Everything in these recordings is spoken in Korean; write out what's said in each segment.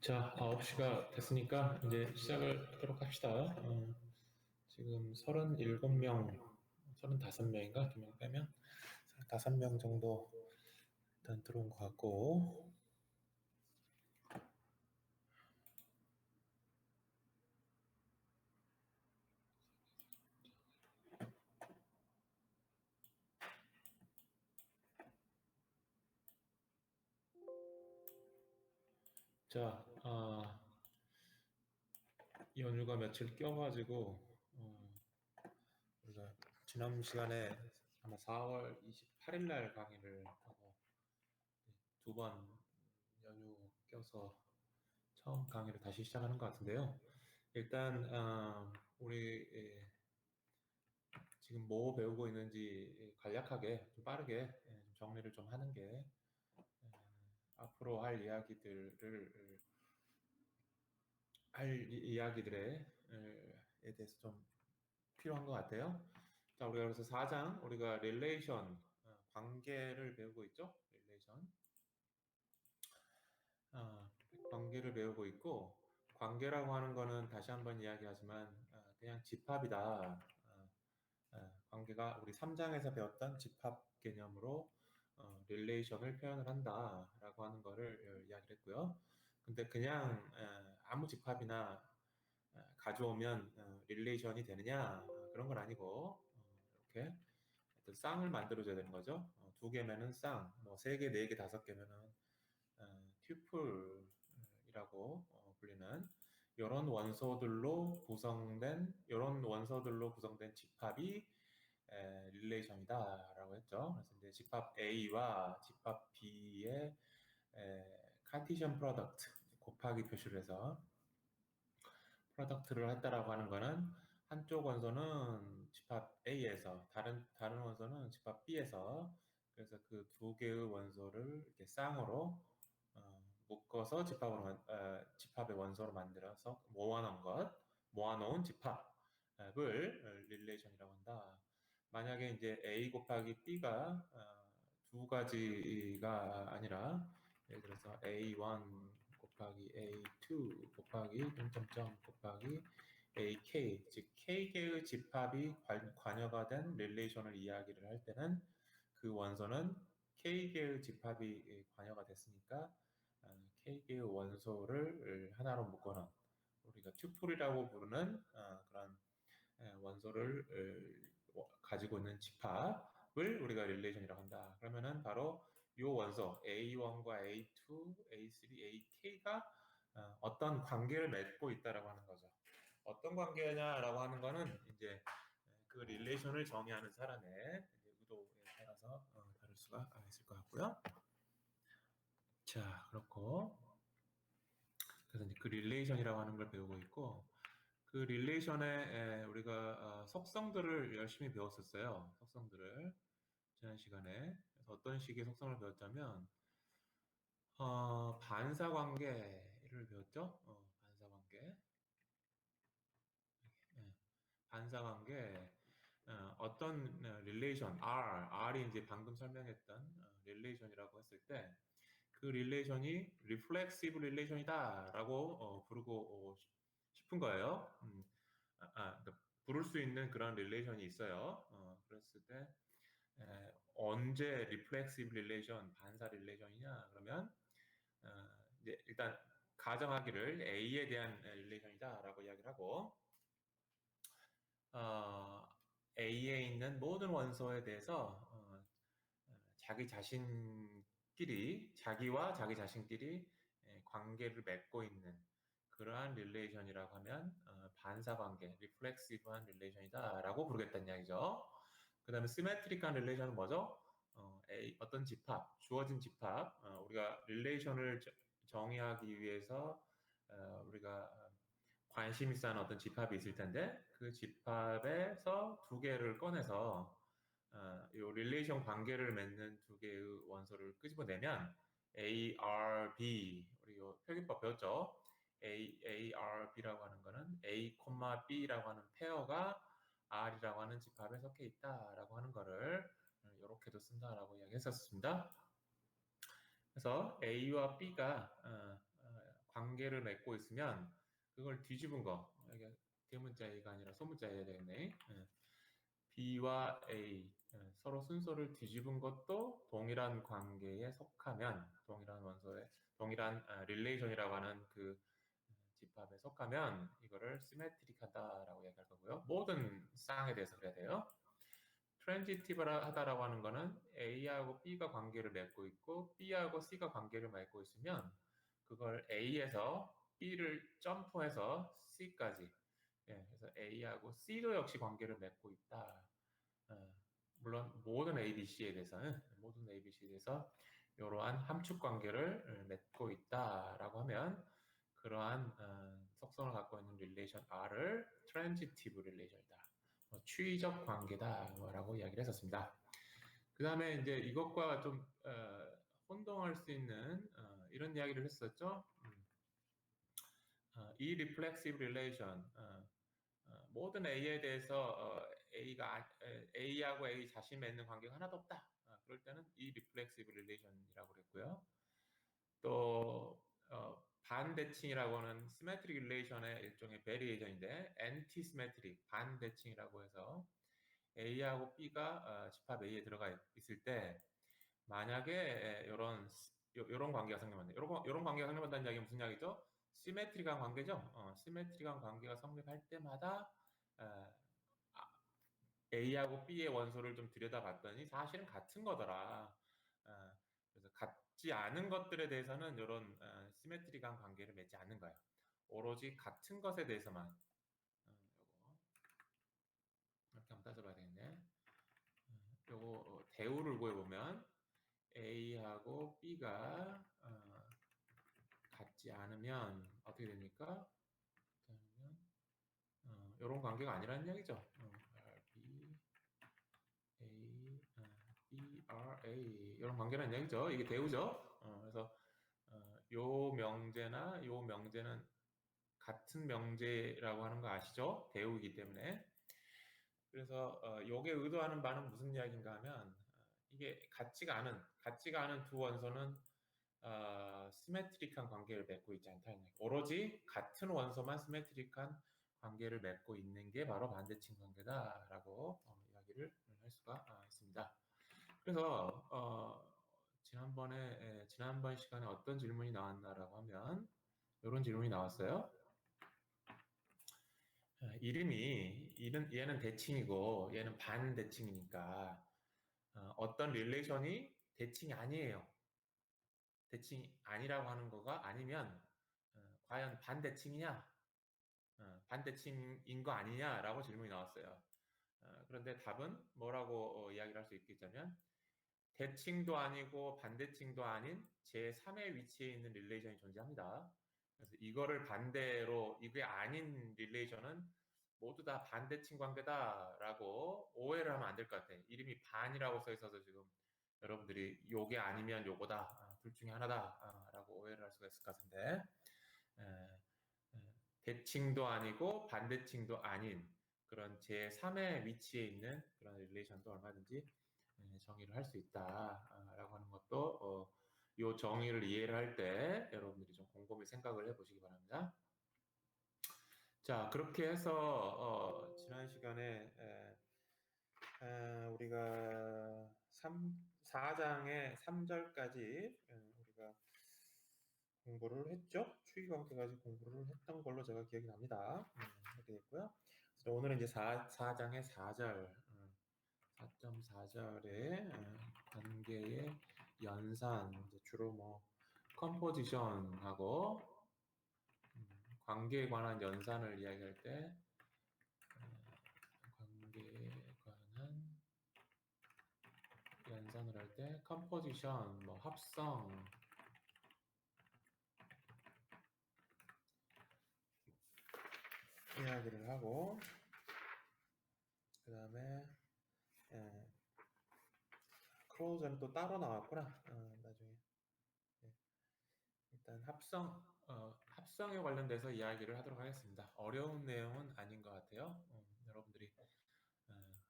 자, 9시가 됐으니까 이제 시작을 하도록 합시다. 지금 37명, 35명인가? 2명 빼면? 5명 정도 일단 들어온 것 같고. 자, 연휴가 며칠 껴가지고, 우리가 지난 시간에 아마 4월 28일 날 강의를 하고, 2번 연휴 껴서 처음 강의를 다시 시작하는 것 같은데요. 일단, 우리 지금 뭐 배우고 있는지 간략하게 좀 빠르게 좀 정리를 좀 하는 게 앞으로 할 이야기들에 대해서 좀 필요한 것 같아요. 자, 우리가 그래서 4장 우리가 릴레이션 관계를 배우고 있죠. 릴레이션 어, 관계를 배우고 있고, 관계라고 하는 거는 다시 한번 이야기하지만 그냥 집합이다. 관계가 우리 3장에서 배웠던 집합 개념으로 릴레이션을 표현을 한다라고 하는 거를 이야기를 했고요. 근데 그냥 아무 집합이나 가져오면 릴레이션이 되느냐, 그런 건 아니고, 이렇게 어떤 쌍을 만들어줘야 되는 거죠. 2개면은 쌍, 뭐 3개, 4개, 5개면은 튜플이라고 불리는 이런 원소들로 구성된 집합이 릴레이션이다라고 했죠. 그래서 이제 집합 A와 집합 B의 카티션 프로덕트 곱하기 표시를 해서 프로덕트를 했다라고 하는 거는 한쪽 원소는 집합 A에서 다른 원소는 집합 B에서, 그래서 그 2개의 원소를 이렇게 쌍으로 묶어서 집합의 원소로 만들어서 모아놓은 집합을 릴레이션이라고 한다. 만약에 이제 A 곱하기 B가 2가지가 아니라, 예를 들어서 A1 곱하기 A2 곱하기 점점점 곱하기 AK, 즉 K개의 집합이 관여가 된 릴레이션을 이야기를 할 때는 그 원소는 K개의 집합이 관여가 됐으니까 K개의 원소를 하나로 묶어놓은, 우리가 튜플이라고 부르는 그런 원소를 가지고 있는 집합을 우리가 릴레이션이라고 한다. 그러면은 바로 이 원소 A1과 A2, A3, AK가 어떤 관계를 맺고 있다라고 하는 거죠. 어떤 관계냐라고 하는 거는 이제 그 릴레이션을 정의하는 사람의 의도에 따라서 다를 수가 있을 것 같고요. 자, 그렇고 그래서 이제 그 릴레이션이라고 하는 걸 배우고 있고, 그 릴레이션의 우리가 속성들을 열심히 배웠었어요. 속성들을 지난 시간에. 그래서 어떤 식의 속성을 배웠자면 반사관계를 배웠죠. 반사관계. 네. 반사관계. 어떤 릴레이션 R이 이제 방금 설명했던 릴레이션이라고 했을 때, 그 릴레이션이 리플렉시브 릴레이션이다라고 부르고 싶은 거예요. 그러니까 부를 수 있는 그런 릴레이션이 있어요. 그랬을 때 언제 리플렉시브 릴레이션, 반사 릴레이션이냐? 그러면 이제 일단 가정하기를 A에 대한 릴레이션이다라고 이야기를 하고, 어, A에 있는 모든 원소에 대해서 자기와 자기 자신끼리 관계를 맺고 있는 그러한 릴레이션이라고 하면 반사 관계, 리플렉시브한 릴레이션이다라고 부르겠다는 이야기죠. 그 다음에 시메트릭한 릴레이션은 뭐죠? 어떤 주어진 집합, 우리가 릴레이션을 정의하기 위해서 우리가 관심 있어 하는 어떤 집합이 있을 텐데, 그 집합에서 2개를 꺼내서 요 릴레이션 관계를 맺는 2개의 원소를 끄집어내면 ARB, 우리 요 표기법 배웠죠? ARB라고 하는 거는 A, B라고 하는 페어가 R이라고 하는 집합에 속해 있다라고 하는 거를 이렇게도 쓴다라고 이야기했었습니다. 그래서 A와 B가 관계를 맺고 있으면 그걸 뒤집은 거, 이게 대문자 A가 아니라 소문자 A가 되겠네. B와 A 서로 순서를 뒤집은 것도 동일한 관계에 속하면, 동일한 원소에 동일한 릴레이션이라고 하는 그 집합에 속하면 이거를 시메트릭하다라고 얘기할 거고요. 모든 쌍에 대해서 그래야 돼요. 트랜지티브하다라고 하는 거는 A하고 B가 관계를 맺고 있고 B하고 C가 관계를 맺고 있으면 그걸 A에서 B를 점프해서 C까지, 그래서 A하고 C도 역시 관계를 맺고 있다. 물론 모든 A, B, C에 대해서는 모든 A, B, C에 대해서 이러한 함축 관계를 맺고 있다라고 하면 그러한 속성을 갖고 있는 릴레이션 R을 트랜지티브 릴레이션이다, 추이적 관계다라고 이야기를 했었습니다. 그 다음에 이제 이것과 좀 혼동할 수 있는 이런 이야기를 했었죠. 이 reflexive relation, 모든 A에 대해서 A하고 A 자신 맺는 관계가 하나도 없다. 그럴 때는 이 reflexive relation이라고 그랬고요. 또 반대칭이라고 하는 symmetric relation의 일종의 variation인데 anti-symmetric, 반대칭이라고 해서 A하고 B가 집합 A에 들어가 있을 때 만약에 이런 관계가 생겨난다. 이런 관계가 생겨난다는 이야기는 무슨 이야기죠? 시메트리한 관계죠. 시메트리한 관계가 성립할 때마다 A하고 B의 원소를 좀 들여다봤더니 사실은 같은 거더라. 그래서 같지 않은 것들에 대해서는 이런 시메트리한 관계를 맺지 않는 거예요. 오로지 같은 것에 대해서만. 요거 이렇게 한번 따져봐야 되겠네. 요거 대우를 구해보면 A하고 B가 같지 않으면 어떻게 됩니까? 그러면 이런 관계가 아니라는 얘기죠. B, A, B, R, A 이런 관계라는 얘기죠. 이게 대우죠. 그래서 요 명제나 요 명제는 같은 명제라고 하는 거 아시죠? 대우이기 때문에. 그래서 요게 의도하는 바는 무슨 이야기인가 하면 이게 같지가 않은 두 원소는 시메트릭한 관계를 맺고 있지 않다는 얘기. 오로지 같은 원소만 시메트릭한 관계를 맺고 있는 게 바로 반대칭 관계다라고 이야기를 할 수가 있습니다. 그래서 지난번 시간에 어떤 질문이 나왔나라고 하면 이런 질문이 나왔어요. 얘는 대칭이고 얘는 반대칭이니까 어떤 릴레이션이 대칭이 아니에요. 대칭이 아니라고 하는 거가 아니면 과연 반대칭이냐, 반대칭인 거 아니냐라고 질문이 나왔어요. 그런데 답은 뭐라고 이야기를 할 수 있겠냐면 대칭도 아니고 반대칭도 아닌 제3의 위치에 있는 릴레이션이 존재합니다. 그래서 이거를 반대로 이게 아닌 릴레이션은 모두 다 반대칭 관계다라고 오해를 하면 안 될 것 같아요. 이름이 반이라고 써 있어서 지금 여러분들이 요게 아니면 요거다, 둘 중에 하나다라고 오해를 할 수가 있을 것 같은데 대칭도 아니고 반대칭도 아닌 그런 제3의 위치에 있는 그런 릴레이션도 얼마든지 정의를 할 수 있다라고 하는 것도 이 정의를 이해를 할 때 여러분들이 좀 곰곰이 생각을 해보시기 바랍니다. 자, 그렇게 해서 지난 시간에 우리가 4장의 3절까지 우리가 공부를 했죠. 추이관계까지 공부를 했던 걸로 제가 기억이 납니다. 이렇게 됐고요. 그래서 오늘은 이제 4장의 4절, 4.4절의 관계의 연산, 이제 주로 뭐 컴포지션하고 관계에 관한 연산을 이야기할 때 관계에 관한 연산을 할 때 컴포지션, 뭐 합성 이야기를 하고 그 다음에 클로저는 또 따로 나왔구나. 나중에 일단 합성에 관련돼서 이야기를 하도록 하겠습니다. 어려운 내용은 아닌 것 같아요. 여러분들이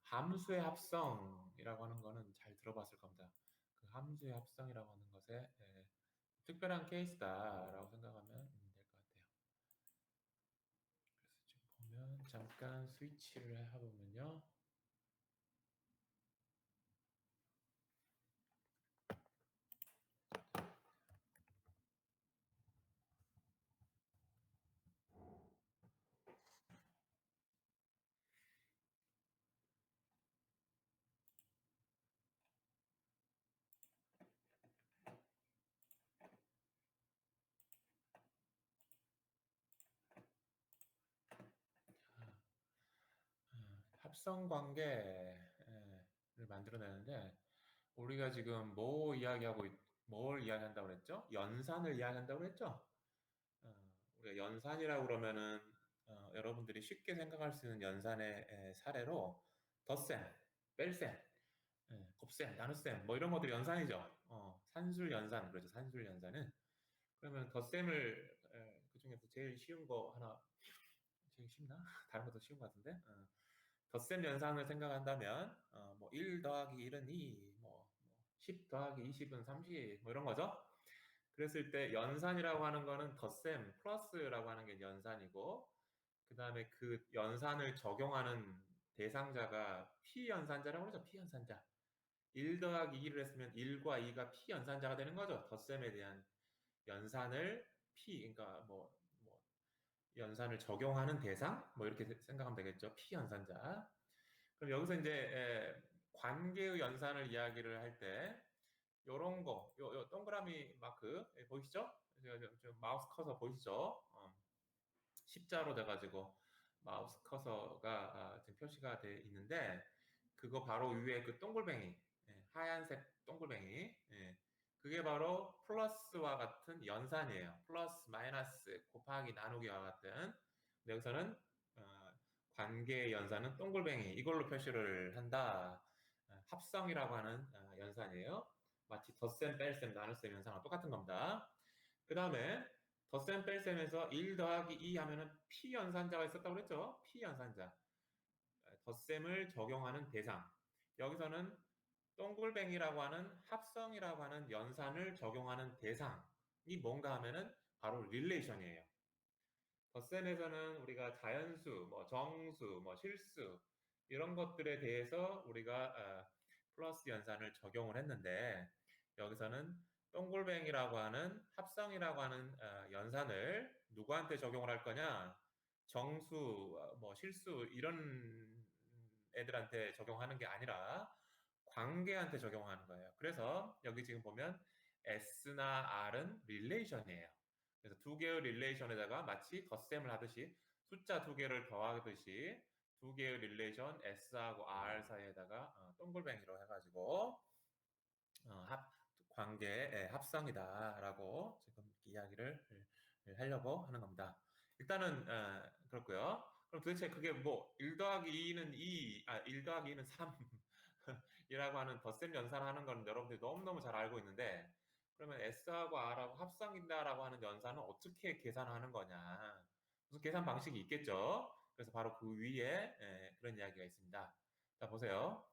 함수의 합성이라고 하는 거는 잘 들어봤을 겁니다. 그 함수의 합성이라고 하는 것에 특별한 케이스다라고 생각하면 잠깐 스위치를 해보면요. 합성 관계를 만들어내는데 우리가 지금 뭘 이야기한다고 그랬죠? 연산을 이야기한다고 그랬죠? 우리가 연산이라고 그러면은 여러분들이 쉽게 생각할 수 있는 연산의 사례로 덧셈, 뺄셈, 곱셈, 나눗셈 뭐 이런 것들이 연산이죠. 산술 연산 그렇죠. 산술 연산은 그러면 덧셈을 그 중에서 제일 쉬운 거 하나 제일 쉽나? 다른 것도 쉬운 것 같은데 덧셈 연산을 생각한다면 뭐 1 더하기 1은 2, 뭐 10 더하기 20은 30, 뭐 이런 거죠. 그랬을 때 연산이라고 하는 거는 덧셈 플러스라고 하는 게 연산이고 그 다음에 그 연산을 적용하는 대상자가 피연산자라고 그러죠. 피연산자. 1 더하기 2를 했으면 1과 2가 피연산자가 되는 거죠. 덧셈에 대한 연산을 그러니까 뭐 연산을 적용하는 대상? 뭐 이렇게 생각하면 되겠죠. 피연산자. 그럼 여기서 이제 관계의 연산을 이야기를 할 때 요런 거, 요 동그라미 마크 보이시죠? 저 마우스 커서 보이시죠? 십자로 돼가지고 마우스 커서가 지금 표시가 돼 있는데 그거 바로 위에 그 동글뱅이 하얀색 동글뱅이 그게 바로 플러스와 같은 연산이에요. 플러스 마이너스 곱하기 나누기와 같은 여기서는 관계의 연산은 동글뱅이 이걸로 표시를 한다. 합성이라고 하는 연산이에요. 마치 덧셈, 뺄셈, 나눗셈 연산과 똑같은 겁니다. 그 다음에 덧셈 뺄셈에서 1 더하기 2 하면은 피연산자가 있었다고 그랬죠? 피연산자. 덧셈을 적용하는 대상. 여기서는 동글뱅이라고 하는 합성이라고 하는 연산을 적용하는 대상이 뭔가 하면은 바로 릴레이션이에요. 덧셈에서는 우리가 자연수, 뭐 정수, 뭐 실수 이런 것들에 대해서 우리가 플러스 연산을 적용을 했는데 여기서는 동글뱅이라고 하는 합성이라고 하는 연산을 누구한테 적용을 할 거냐? 정수, 뭐 실수 이런 애들한테 적용하는 게 아니라 관계한테 적용하는 거예요. 그래서 여기 지금 보면 S나 R은 릴레이션이에요. 그래서 두 개의 릴레이션에다가 마치 덧셈을 하듯이 숫자 두 개를 더하듯이 두 개의 릴레이션 S하고 R 사이에다가 동글뱅이로 해가지고 관계의 합성이다라고 지금 이야기를 하려고 하는 겁니다. 일단은 그렇고요. 그럼 도대체 그게 뭐 1 더하기 2는 1 더하기 2는 3 이라고 하는 덧셈 연산하는 건 여러분들이 너무너무 잘 알고 있는데 그러면 S하고 R하고 합성이다라고 하는 연산은 어떻게 계산하는 거냐? 무슨 계산 방식이 있겠죠? 그래서 바로 그 위에 그런 이야기가 있습니다. 자, 보세요.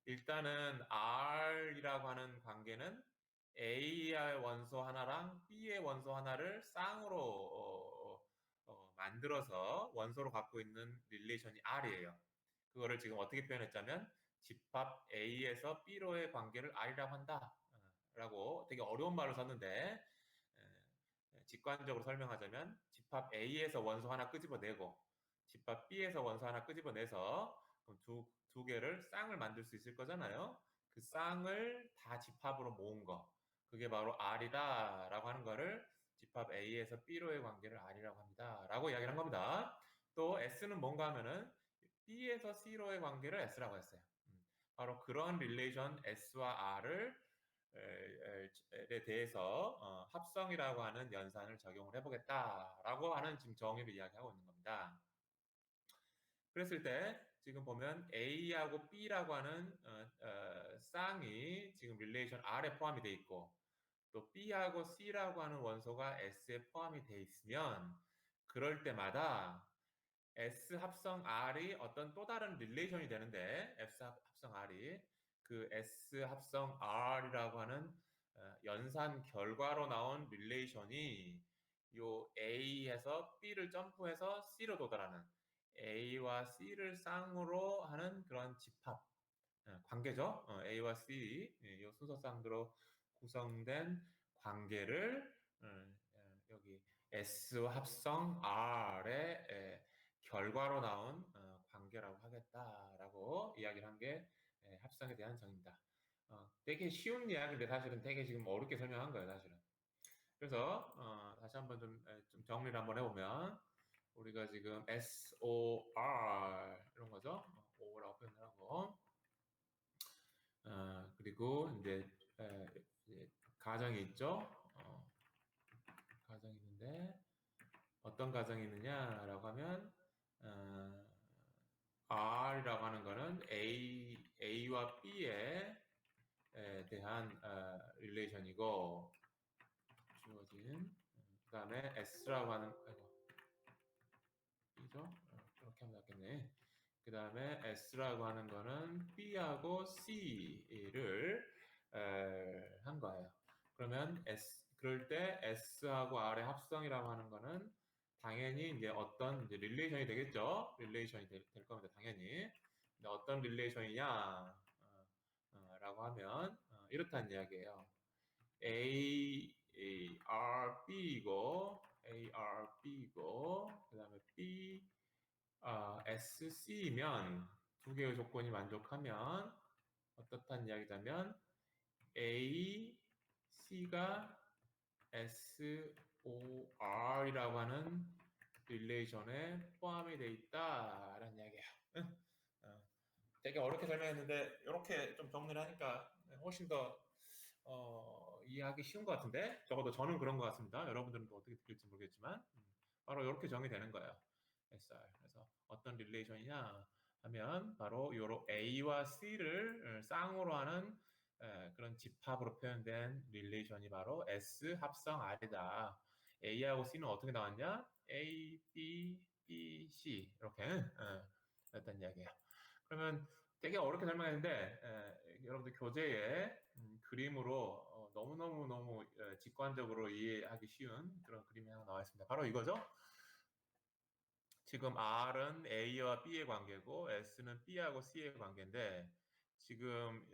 일단은 R이라고 하는 관계는 A의 원소 하나랑 B의 원소 하나를 쌍으로 만들어서 원소로 갖고 있는 릴레이션이 R이에요. 그거를 지금 어떻게 표현했자면 집합 A에서 B로의 관계를 R이라고 한다. 라고 되게 어려운 말을 썼는데 직관적으로 설명하자면 집합 A에서 원소 하나 끄집어내고 집합 B에서 원소 하나 끄집어내서 그럼 두 개를 쌍을 만들 수 있을 거잖아요. 그 쌍을 다 집합으로 모은 거. 그게 바로 R이다 라고 하는 거를 집합 A에서 B로의 관계를 R이라고 합니다. 라고 이야기를 한 겁니다. 또 S는 뭔가 하면은 B에서 C로의 관계를 S라고 했어요. 바로 그런 릴레이션 S와 R을 에 대해서 합성이라고 하는 연산을 적용을 해보겠다라고 하는 지금 정의를 이야기하고 있는 겁니다. 그랬을 때 지금 보면 A하고 B라고 하는 쌍이 지금 릴레이션 R에 포함이 되어 있고 또 B하고 C라고 하는 원소가 S에 포함이 되어 있으면 그럴 때마다 S 합성 R이 어떤 또 다른 릴레이션이 되는데 S 합성 R이 그 S 합성 R이라고 하는 연산 결과로 나온 릴레이션이 요 A에서 B를 점프해서 C로 도달하는 A와 C를 쌍으로 하는 그런 집합, 관계죠. A와 C 이 순서쌍으로 구성된 관계를 여기 S와 합성 R의 결과로 나온 관계라고 하겠다라고 이야기를 한 게 합성에 대한 정의입니다. 되게 쉬운 이야기인데 사실은 되게 지금 어렵게 설명한 거예요, 사실은. 그래서 다시 한번 좀 정리를 한번 해보면 우리가 지금 SOR 이런 거죠. O라고 표현을 하고 그리고 이제 가정이 있죠. 가정이 있는데 어떤 가정이 있느냐라고 하면 R이라고 하는 거는 A와 B에 대한 릴레이션이고 주어진 그 다음에 S라고 하는 B죠? 이렇게 하면 낫겠네. 그 다음에 S라고 하는 거는 B하고 C를 한 거예요. 그러면 그럴 때 S하고 R의 합성이라고 하는 거는 당연히 이제 어떤 이제 릴레이션이 되겠죠. 릴레이션이 될 겁니다. 당연히. 근데 어떤 릴레이션이냐 라고 하면 이렇다는 이야기예요. ARB이고 그 다음에 B SC면 두 개의 조건이 만족하면 어떻다는 이야기냐면 A, C가 SOR이라고 하는 릴레이션에 포함이 되어 있다라는 이야기예요. 되게 어렵게 설명했는데 이렇게 좀 정리를 하니까 훨씬 더 이해하기 쉬운 것 같은데 적어도 저는 그런 것 같습니다. 여러분들은 또 어떻게 들릴지 모르겠지만 바로 이렇게 정의되는 거예요. SR. 그래서 어떤 릴레이션이냐 하면 바로 요런 A와 C를 쌍으로 하는 그런 집합으로 표현된 릴레이션이 바로 S 합성 R이다. A하고 C는 어떻게 나왔냐? A, B, B, C 이렇게 했던 이야기예요. 그러면 되게 어렵게 설명했는데 여러분들 교재에 그림으로 너무 직관적으로 이해하기 쉬운 그런 그림이 하나 나와 있습니다. 바로 이거죠. 지금 R은 A와 B의 관계고 S는 B하고 C의 관계인데 지금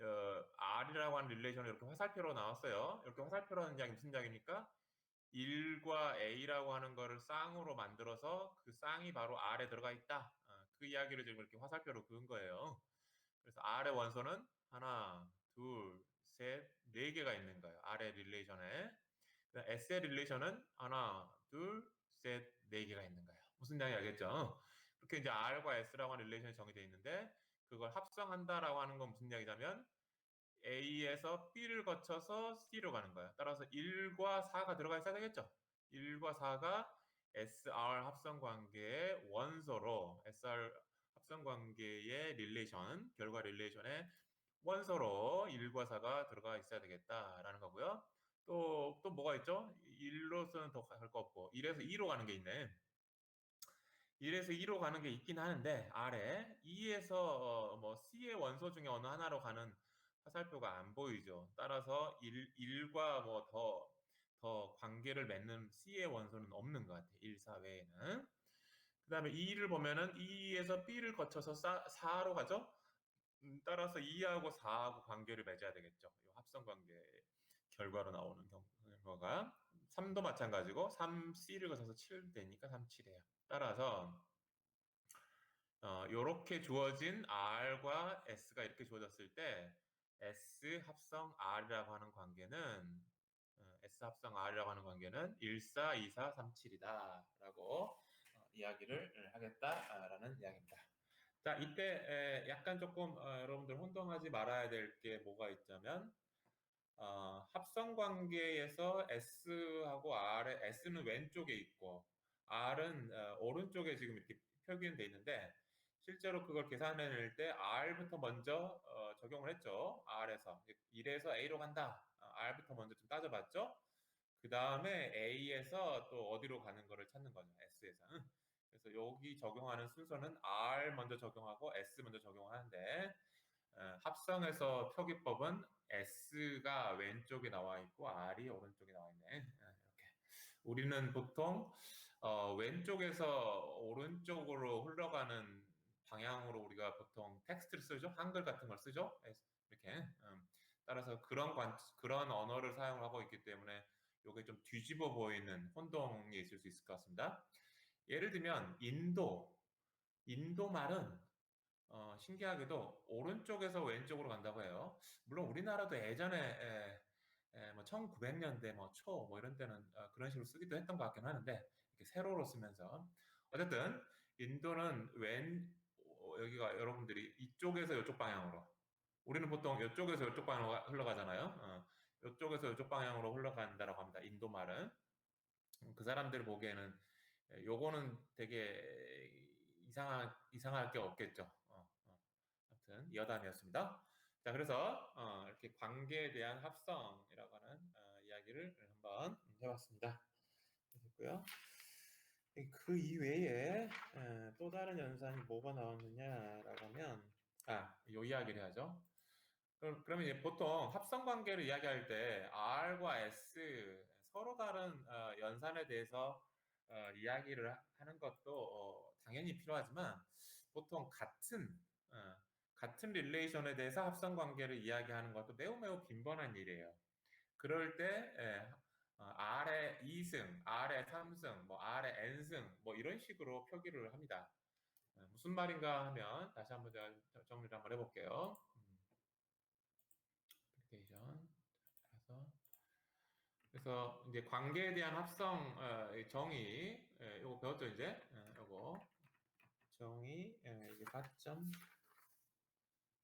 R이라고 하는 릴레이션을 이렇게 화살표로 나왔어요. 이렇게 화살표라는 양이 무슨 양입니까? 1과 A라고 하는 거를 쌍으로 만들어서 그 쌍이 바로 R에 들어가 있다. 그 이야기를 지금 이렇게 화살표로 그은 거예요. 그래서 R의 원소는 하나, 둘, 셋, 네 개가 있는 거예요. R의 릴레이션에. S의 릴레이션은 하나, 둘, 셋, 네 개가 있는 거예요. 무슨 양이 알겠죠? 그렇게 이제 R과 S라고 하는 릴레이션이 정의되어 있는데 그걸 합성한다라고 하는 건 무슨 이야기냐면 A에서 B를 거쳐서 C로 가는 거예요. 따라서 1과 4가 들어가 있어야 되겠죠? 1과 4가 SR 합성 관계의 원소로 SR 합성 관계의 릴레이션, 결과 릴레이션의 원소로 1과 4가 들어가 있어야 되겠다라는 거고요. 또 뭐가 있죠? 1로서는 더 갈 거 없고 1에서 2로 가는 게 있네. 1에서 2로 가는 게 있긴 하는데 아래 2에서 뭐 C의 원소 중에 어느 하나로 가는 화살표가 안 보이죠. 따라서 1과 뭐 더 관계를 맺는 C의 원소는 없는 것 같아요. 1, 4 외에는. 그 다음에 2를 보면은 2에서 B를 거쳐서 4로 가죠. 따라서 2하고 4하고 관계를 맺어야 되겠죠. 이 합성 관계 결과로 나오는 결과가 3도 마찬가지고 3C를 거쳐서 7 되니까 3, 7이에요. 따라서 이렇게 주어진 R과 S가 이렇게 주어졌을 때 S 합성 R이라고 하는 관계는 S 합성 R이라고 하는 관계는 1, 4, 2, 4, 3, 7이다 라고 이야기를 하겠다라는 이야기입니다. 자, 이때 약간 조금 여러분들 혼동하지 말아야 될 게 뭐가 있자면 합성 관계에서 S하고 R의 S는 왼쪽에 있고 R은 오른쪽에 지금 이렇게 표기돼 있는데 실제로 그걸 계산해낼 때 R부터 먼저 적용을 했죠. R에서 1에서 A로 간다. R부터 먼저 좀 따져봤죠. 그 다음에 A에서 또 어디로 가는 거를 찾는 거죠. S에서. 그래서 여기 적용하는 순서는 R 먼저 적용하고 S 먼저 적용하는데 합성해서 표기법은 S가 왼쪽에 나와 있고 R이 오른쪽에 나와 있네. 이렇게. 우리는 보통 왼쪽에서 오른쪽으로 흘러가 흘러가는 방향으로 우리가 보통 텍스트를 쓰죠. 한글 같은 걸 쓰죠. 이렇게. 따라서 그런 언어를 사용하고 있기 때문에 이게 좀 뒤집어 보이는 혼동이 있을 수 있을 것 같습니다. 예를 들면 인도 말은 신기하게도 오른쪽에서 왼쪽으로 간다고 해요. 물론 우리나라도 예전에 뭐 1900년대 초 이런 때는 그런 식으로 쓰기도 했던 것 같긴 하는데 이렇게 세로로 쓰면서 어쨌든 인도는 여기가 여러분들이 이쪽에서 이쪽 방향으로 우리는 보통 이쪽에서 이쪽 방향으로 흘러가잖아요. 이쪽에서 이쪽 방향으로 흘러간다라고 합니다. 인도 말은 그 사람들 보기에는 요거는 되게 이상할 게 없겠죠. 아무튼 여담이었습니다. 자, 그래서 이렇게 관계에 대한 합성이라고 하는 이야기를 한번 해봤습니다. 됐고요. 그 이외에 또 다른 연산이 뭐가 나왔느냐라고 하면 요 이야기를 해야죠. 그러면 이제 보통 합성 관계를 이야기할 때 R과 S 서로 다른 연산에 대해서 이야기를 하는 것도 당연히 필요하지만 보통 같은 릴레이션에 대해서 합성 관계를 이야기하는 것도 매우 빈번한 일이에요. 그럴 때 R의 2승, R의 3승, R의 N승 이런 식으로 표기를 합니다. 무슨 말인가 하면 다시 한번 제가 정리를 한번 해볼게요. 그래서 이제 관계에 대한 합성 정의 요거 배웠죠 이제 요거 정의 이게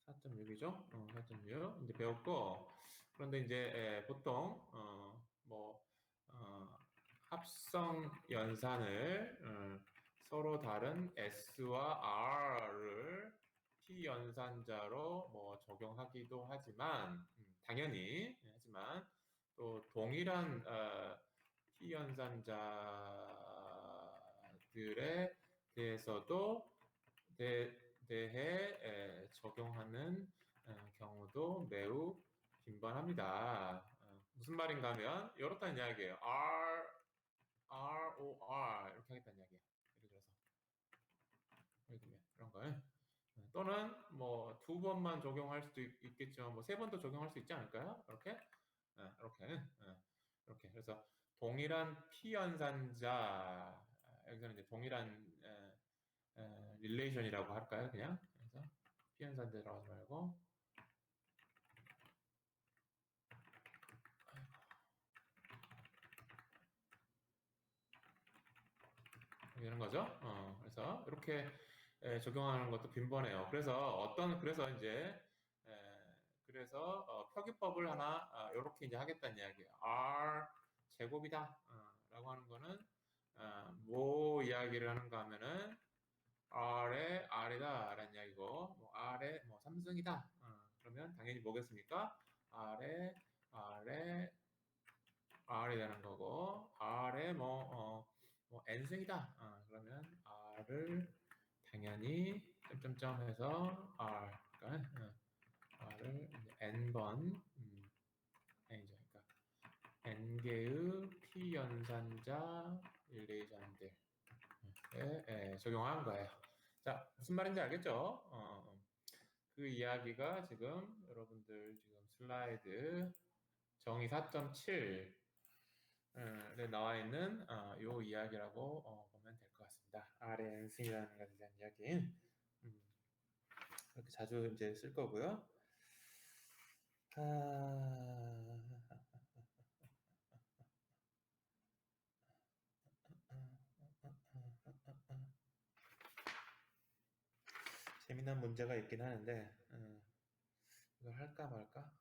4.6이죠 4.6 이제 배웠고 그런데 이제 보통 합성 연산을 서로 다른 S와 R을 P 연산자로 적용하기도 하지만 당연히 하지만 또 동일한 P 연산자들에 대해서도 대해 적용하는 경우도 매우 빈번합니다. 무슨 말인가 하면 이렇다는 이야기예요. ROR 이렇게 하겠다는 이야기예요. 예를 들어서 이런 거 또는 두 번만 적용할 수도 있겠지만 세 번도 적용할 수 있지 않을까요? 이렇게 이렇게 그래서 동일한 P 연산자 여기서는 이제 동일한 릴레이션이라고 할까요? 그냥 그래서 P 연산자라고 하지 말고 이런 거죠. 그래서 이렇게 적용하는 것도 빈번해요. 그래서 그래서 표기법을 하나 이렇게 이제 하겠다는 이야기예요. R 제곱이다 라고 하는 거는 뭐 이야기를 하는가 하면은 R의 R이다 라는 이야기고 R의 3승이다 그러면 당연히 뭐겠습니까? R의 R이라는 거고 R의 N승이다 그러면 R을 당연히 점점점 해서 그러니까 R을 N번 N이죠. 그러니까 N개의 P 연산자 릴레이션들에 적용한 거예요. 자, 무슨 말인지 알겠죠? 그 이야기가 지금 여러분들 지금 슬라이드 정의 4.7에 나와 있는 요 이야기라고 보면 될 것 같습니다. RNC라는 것에 대한 이야기. 그렇게 자주 이제 쓸 거고요. 재미난 문제가 있긴 하는데 이걸 할까 말까?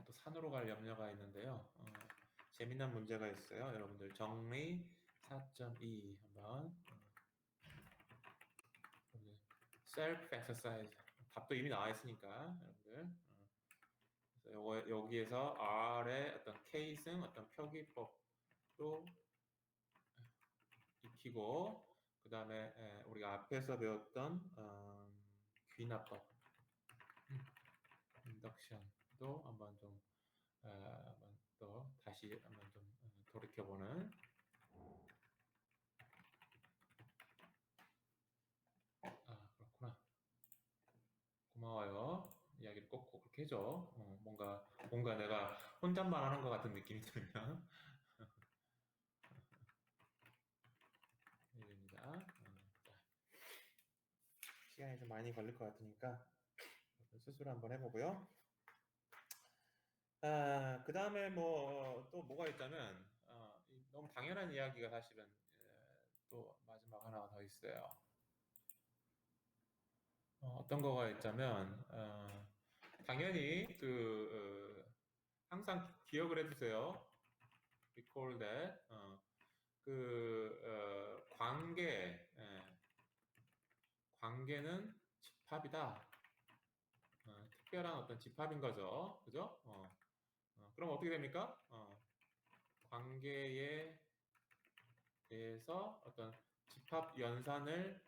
또 산으로 갈 염려가 있는데요. 재미난 문제가 있어요. 여러분들 정리 4.2 한번 self exercise 답도 이미 나와 있으니까 여러분들 그래서 여기에서 R의 어떤 케이스는 어떤 표기법도 익히고 그 다음에 우리가 앞에서 배웠던 귀납법 인덕션도 한번 좀 한번 또 다시 한번 좀 돌이켜보는. 그렇구나. 고마워요. 이야기를 꼭 그렇게 해줘. 뭔가 내가 혼잣말 하는 것 같은 느낌이 들면. 입니다. 시간이 좀 많이 걸릴 것 같으니까 스스로 한번 해보고요. 그 다음에 또 뭐가 있다면, 너무 당연한 이야기가 사실은 또 마지막 하나가 더 있어요. 어떤 거가 있자면, 당연히 항상 기억을 해두세요. recall that. 관계는 집합이다. 특별한 어떤 집합인 거죠. 그죠? 그럼 어떻게 됩니까? 관계에 대해서 어떤 집합 연산을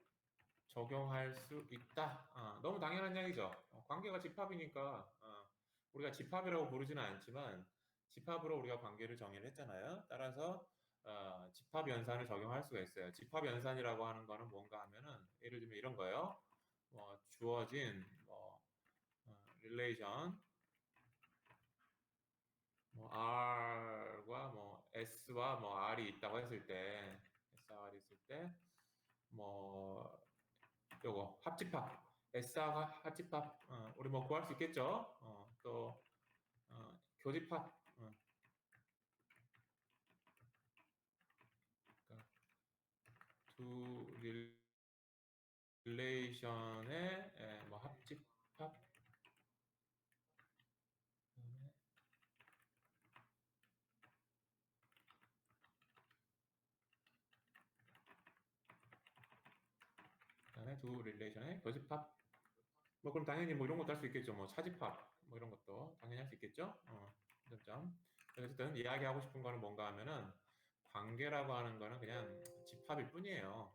적용할 수 있다. 너무 당연한 이야기죠. 관계가 집합이니까 우리가 집합이라고 부르지는 않지만 집합으로 우리가 관계를 정의를 했잖아요. 따라서 집합 연산을 적용할 수가 있어요. 집합 연산이라고 하는 거는 뭔가 하면은 예를 들면 이런 거예요. 주어진 relation R과 S와 R이 있다고 했을 때 SR이 있을 때 요거 합집합 S와 합집합 우리 구할 수 있겠죠. 또 교집합 그러니까 두 릴레이션의 합집합 그다음에 두 릴레이션의 교집합 그럼 당연히 이런 것도 할 수 있겠죠. 차집합 이런 것도 당연히 할 수 있겠죠. 점점 어쨌든 이야기하고 싶은 거는 뭔가 하면은 관계라고 하는 거는 그냥 집합일 뿐이에요.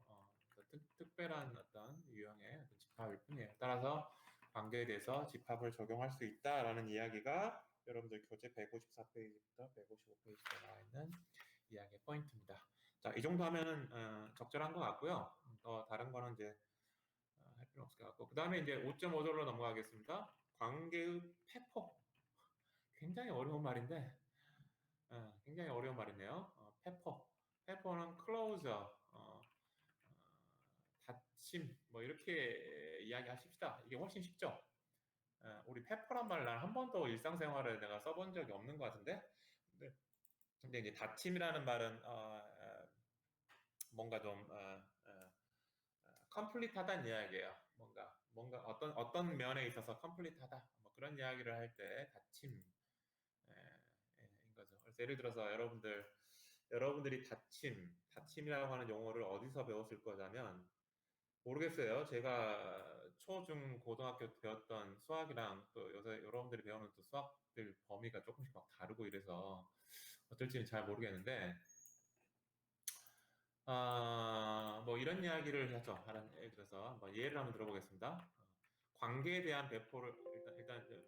특별한 어떤 유형의 어떤 집합일 뿐이에요. 따라서 관계에 대해서 집합을 적용할 수 있다라는 이야기가 여러분들 교재 154페이지부터 155페이지에 나와 있는 이야기의 포인트입니다. 자, 이 정도 하면은 적절한 것 같고요. 더 다른 거는 이제 할 필요 없을 것 같고 그 다음에 이제 5.5절로 넘어가겠습니다. 관계의 폐포 굉장히 어려운 말인데 굉장히 어려운 말이네요. 페퍼는 closure 닫힘 이렇게 이야기하십시다. 이게 훨씬 쉽죠. 우리 페퍼란 말을 한 번도 일상생활에 내가 써본 적이 없는 것 같은데 근데 이제 닫힘이라는 말은 뭔가 좀 컴플릿하다는 이야기예요. 뭔가 어떤 면에 있어서 컴플릿하다 그런 이야기를 할 때 닫힘 인 거죠. 그래서 예를 들어서 여러분들이 닫힘이라고 하는 용어를 어디서 배웠을 거냐면 모르겠어요. 제가 초, 중, 고등학교 배웠던 수학이랑 또 요새 여러분들이 배우는 또 수학들 범위가 조금씩 막 다르고 이래서 어떨지는 잘 모르겠는데 이런 이야기를 하죠. 예를 들어서 예를 한번 들어보겠습니다. 관계에 대한 배포를 일단 좀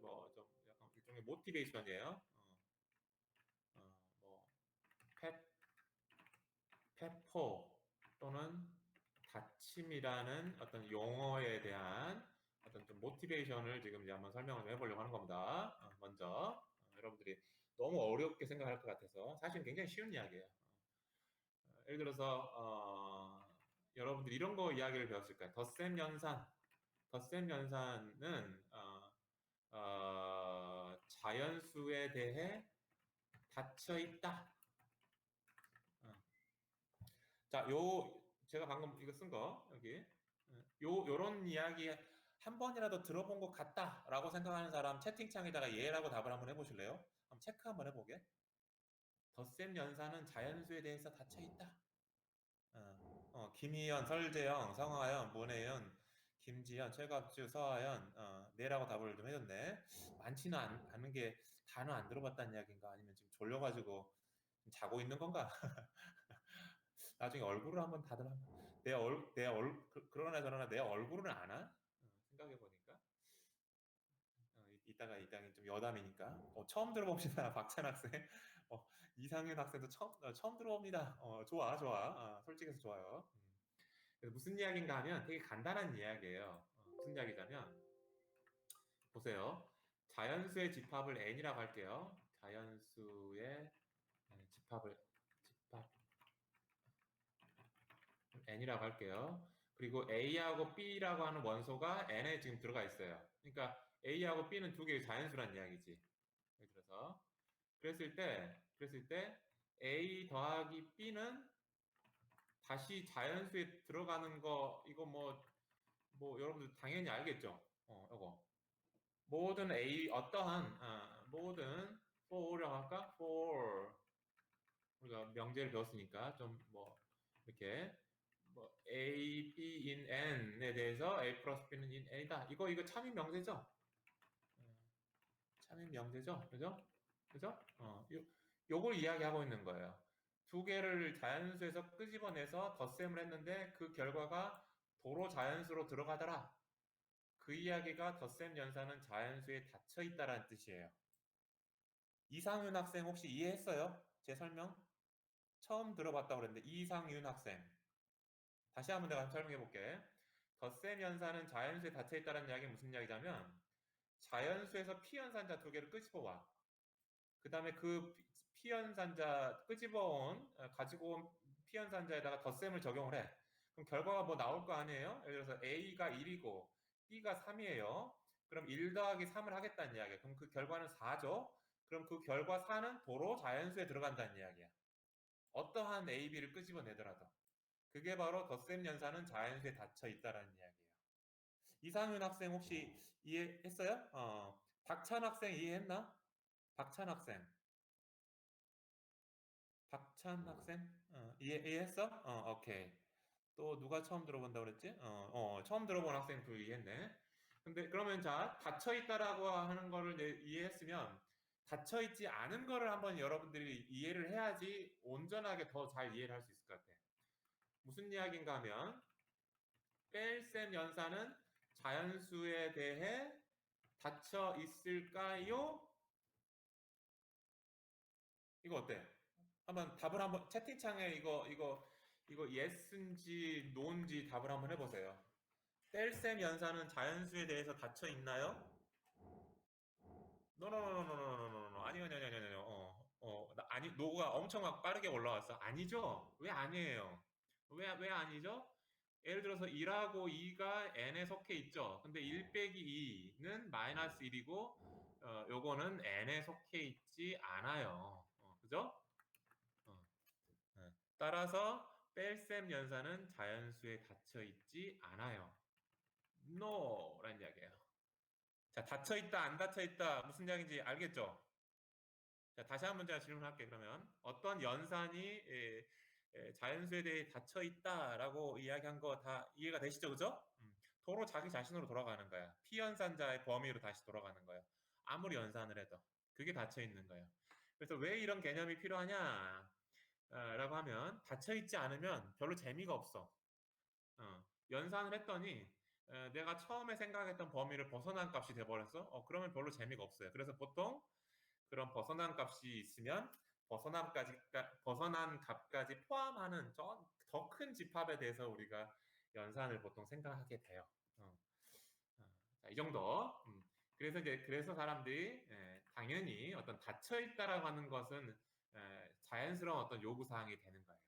약간 일종의 모티베이션이에요. 페, 페포 또는 닫힘이라는 어떤 용어에 대한 어떤 좀 모티베이션을 지금 이제 한번 설명을 좀 해보려고 하는 겁니다. 먼저 여러분들이 너무 어렵게 생각할 것 같아서 사실은 굉장히 쉬운 이야기예요. 예를 들어서 여러분들이 이런 거 이야기를 배웠을 거예요. 덧셈 연산. 덧셈 연산은 자연수에 대해 닫혀 있다. 자, 제가 방금 이거 쓴 거, 여기. 요런 이야기 한 번이라도 들어본 것 같다라고 생각하는 사람 채팅창에다가 예라고 답을 한번 해보실래요? 한번 체크 한번 해보게. 덧셈 연산은 자연수에 대해서 닫혀 있다. 김희연, 설재영, 성하연, 문혜연, 김지연, 최갑주, 서하연, 네라고 답을 좀 해줬네. 많지는 않은 게 단어 안 들어봤다는 이야기인가? 아니면 지금 졸려가지고 자고 있는 건가? 나중에 얼굴을 한번 다들 그러나 저러나 내 얼굴은 아나? 생각해 보니까 이따가 좀 여담이니까. 처음 들어봅니다, 박찬 학생. 이상윤 학생도 처음 들어봅니다. 좋아, 좋아. 솔직해서 좋아요. 그래서 무슨 이야기인가 하면 되게 간단한 이야기예요. 무슨 이야기냐면, 보세요. 자연수의 집합을 n이라고 할게요. 자연수의 집합 n이라고 할게요. 그리고 a하고 b라고 하는 원소가 n에 지금 들어가 있어요. 그러니까 a하고 b는 두 개의 자연수란 이야기지. 예를 들어서 그랬을 때 a 더하기 b는 다시 자연수에 들어가는 거, 이거 뭐 여러분들 당연히 알겠죠? 이거 모든 모든 for라고 할까? for, 우리가 명제를 배웠으니까 좀 이렇게 a, b in n에 대해서 a 플러스 b는 in n이다. 이거 참인 명제죠? 참인 명제죠? 그죠? 그죠? 요걸 이야기하고 있는 거예요. 두 개를 자연수에서 끄집어내서 덧셈을 했는데 그 결과가 도로 자연수로 들어가더라. 그 이야기가 덧셈 연산은 자연수에 닫혀 있다라는 뜻이에요. 이상윤 학생 혹시 이해했어요? 제 설명? 처음 들어봤다고 그랬는데 이상윤 학생. 다시 한번 내가 설명해 볼게. 덧셈 연산은 자연수에 닫혀 있다는 이야기는 무슨 이야기냐면 자연수에서 피연산자 두 개를 끄집어 와. 그 다음에 그 피연산자 가지고 온 피연산자에다가 덧셈을 적용을 해. 그럼 결과가 뭐 나올 거 아니에요? 예를 들어서 A가 1이고 B가 3이에요. 그럼 1 더하기 3을 하겠다는 이야기야. 그럼 그 결과는 4죠? 그럼 그 결과 4는 도로 자연수에 들어간다는 이야기야. 어떠한 A, B를 끄집어내더라도. 그게 바로 덧셈 연산은 자연수에 닫혀 있다라는 이야기예요. 이상윤 학생 혹시 이해했어요? 박찬 학생 이해했나? 박찬 학생. 박찬 학생? 이해했어? 오케이. 또 누가 처음 들어본다고 그랬지? 처음 들어본 학생 둘 이해했네. 근데 그러면 자, 닫혀있다라고 하는 거를 이해했으면 닫혀있지 않은 거를 한번 여러분들이 이해를 해야지 온전하게 더 잘 이해를 할 수 있을 것 같아. 무슨 이야기인가 하면 뺄셈 연산은 자연수에 대해 닫혀 있을까요? 이거 어때? 한번 답을 한번 채팅창에 이거 yes인지 no인지 답을 한번 해보세요. 뺄셈 연산은 자연수에 대해서 닫혀 있나요? 노노노노노노노노노 아니요. 아니 노가 엄청 막 빠르게 올라왔어. 아니죠? 왜 아니에요? 왜 아니죠? 예를 들어서 1하고 2가 n에 속해 있죠. 근데 1 빼기 2는 마이너스 1이고 요거는 n에 속해 있지 않아요. 그죠? 어. 따라서 뺄셈 연산은 자연수에 닫혀 있지 않아요. No 라는 이야기예요. 자, 닫혀 있다, 안 닫혀 있다 무슨 이야기인지 알겠죠? 자, 다시 한번 제가 질문할게요. 그러면 어떤 연산이 자연수에 대해 닫혀 있다라고 이야기한 거 다 이해가 되시죠? 그죠? 도로 자기 자신으로 돌아가는 거야. 피연산자의 범위로 다시 돌아가는 거예요. 아무리 연산을 해도 그게 닫혀 있는 거예요. 그래서 왜 이런 개념이 필요하냐? 라고 하면 닫혀 있지 않으면 별로 재미가 없어. 연산을 했더니 내가 처음에 생각했던 범위를 벗어난 값이 돼버렸어. 그러면 별로 재미가 없어요. 그래서 보통 그런 벗어난 값이 있으면 벗어난 값까지 포함하는 더 큰 집합에 대해서 우리가 연산을 보통 생각하게 돼요. 자, 이 정도. 그래서 사람들이 당연히 어떤 닫혀 있다라고 하는 것은 자연스러운 어떤 요구 사항이 되는 거예요.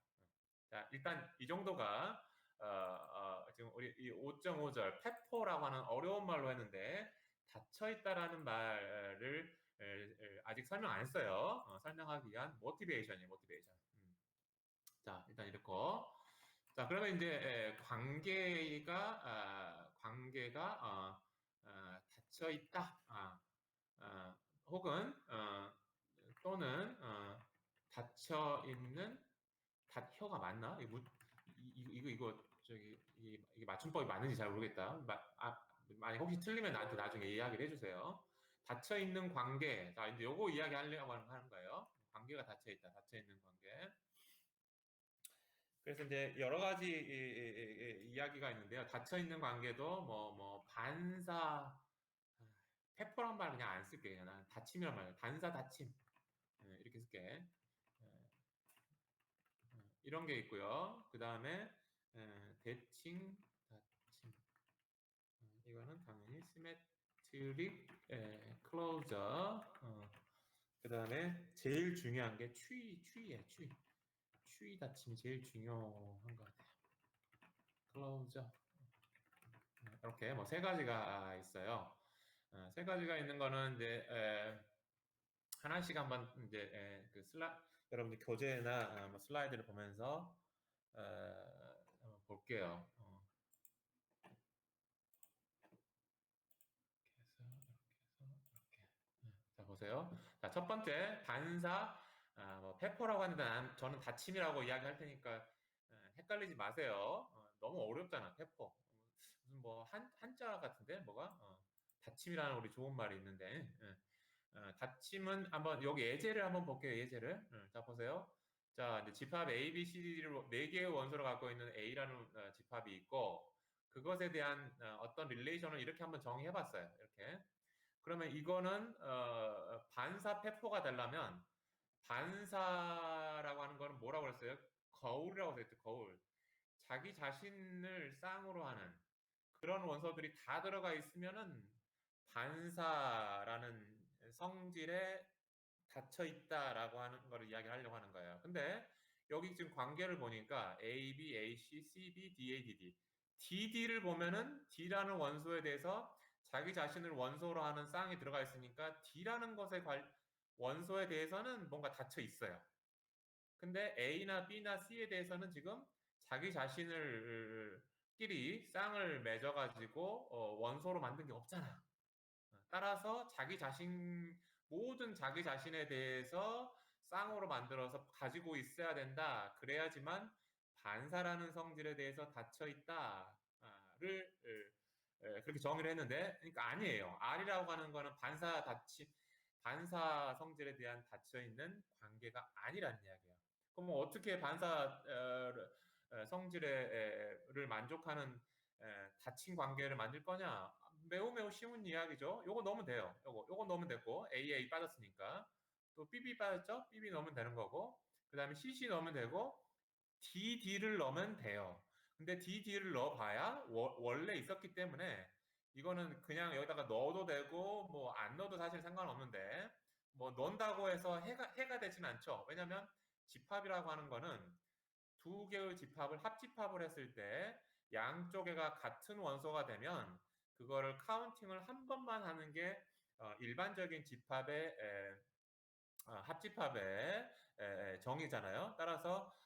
자, 일단 이 정도가 지금 우리 이 5.5절 페포라고 하는 어려운 말로 했는데 닫혀 있다라는 말을 아직 설명 안 했어요. 설명하기 위한 모티베이션이에요, 모티베이션. 자, 일단 이렇게. 자, 그러면 이제 관계가 닫혀 있다. 혹은 또는 닫혀 있는 닫혀가 맞나? 이거 저기 이게 맞춤법이 맞는지 잘 모르겠다. 만약 혹시 틀리면 나한테 나중에 이야기를 해주세요. 닫혀 있는 관계. 자, 이제 요거 이야기하려고 하는 거예요. 관계가 닫혀 있다. 닫혀 있는 관계. 그래서 이제 여러 가지 이야기가 있는데요. 닫혀 있는 관계도 반사 페퍼란 말 그냥 안 쓸게. 그냥 난 닫힘이란 말. 반사 닫힘. 이렇게 쓸게. 이런 게 있고요. 그 다음에 대칭 닫힘. 이거는 당연히 시메트릭 클로저. 그 다음에 제일 중요한 게 추이에 추이 닫힘이 제일 중요한 것 같아요. 클로저. 이렇게 뭐 세 가지가 있어요. 세 가지가 있는 거는 이제 하나씩 한번 이제 그 여러분들 교재나 뭐 슬라이드를 보면서 한번 볼게요. 이렇게 해서 이렇게. 자 보세요. 자 첫 번째 반사 뭐 페퍼라고 하는데 저는 닫힘이라고 이야기할 테니까 헷갈리지 마세요. 너무 어렵잖아 페퍼. 무슨 뭐 한자 같은데 뭐가 닫힘이라는 우리 좋은 말이 있는데 닫힘은 한번 여기 예제를 한번 볼게요. 예제를 자 보세요. 자 이제 집합 A, B, C, D를 네 개의 원소를 갖고 있는 A라는 집합이 있고 그것에 대한 어떤 릴레이션을 이렇게 한번 정의해봤어요. 이렇게 그러면 이거는 반사 페퍼가 되려면 반사라고 하는 거는 뭐라고 그랬어요? 거울이라고 했죠. 거울. 자기 자신을 쌍으로 하는 그런 원소들이 다 들어가 있으면은 반사라는 성질에 닫혀 있다라고 하는 거를 이야기하려고 하는 거예요. 근데 여기 지금 관계를 보니까 A, B, A, C, C, B, D, A, D, D. DD를 보면은 D라는 원소에 대해서 자기 자신을 원소로 하는 쌍이 들어가 있으니까 D라는 원소에 대해서는 뭔가 닫혀 있어요. 근데 A나 B나 C에 대해서는 지금 자기 자신을 끼리 쌍을 맺어가지고 원소로 만든 게 없잖아. 따라서 모든 자기 자신에 대해서 쌍으로 만들어서 가지고 있어야 된다. 그래야지만 반사라는 성질에 대해서 닫혀 있다를 그렇게 정의를 했는데, 그러니까 아니에요. R이라고 하는 거는 반사 성질에 대한 닫혀 있는 관계가 아니라는 이야기예요. 그럼 뭐 어떻게 반사 성질을 만족하는 닫힌 관계를 만들 거냐? 매우 쉬운 이야기죠. 요거 넣으면 돼요. 요거 넣으면 되고 AA 빠졌으니까 또 BB 빠졌죠? BB 넣으면 되는 거고 그 다음에 CC 넣으면 되고 DD를 넣으면 돼요. 근데 DD를 넣어봐야 원래 있었기 때문에 이거는 그냥 여기다가 넣어도 되고 뭐 안 넣어도 사실 상관없는데 뭐 넣는다고 해서 해가 되진 않죠. 왜냐면 집합이라고 하는 거는 두 개의 집합을 합집합을 했을 때 양쪽에가 같은 원소가 되면 그거를 카운팅을 한 번만 하는 게 일반적인 집합의 합집합의 정의잖아요. 따라서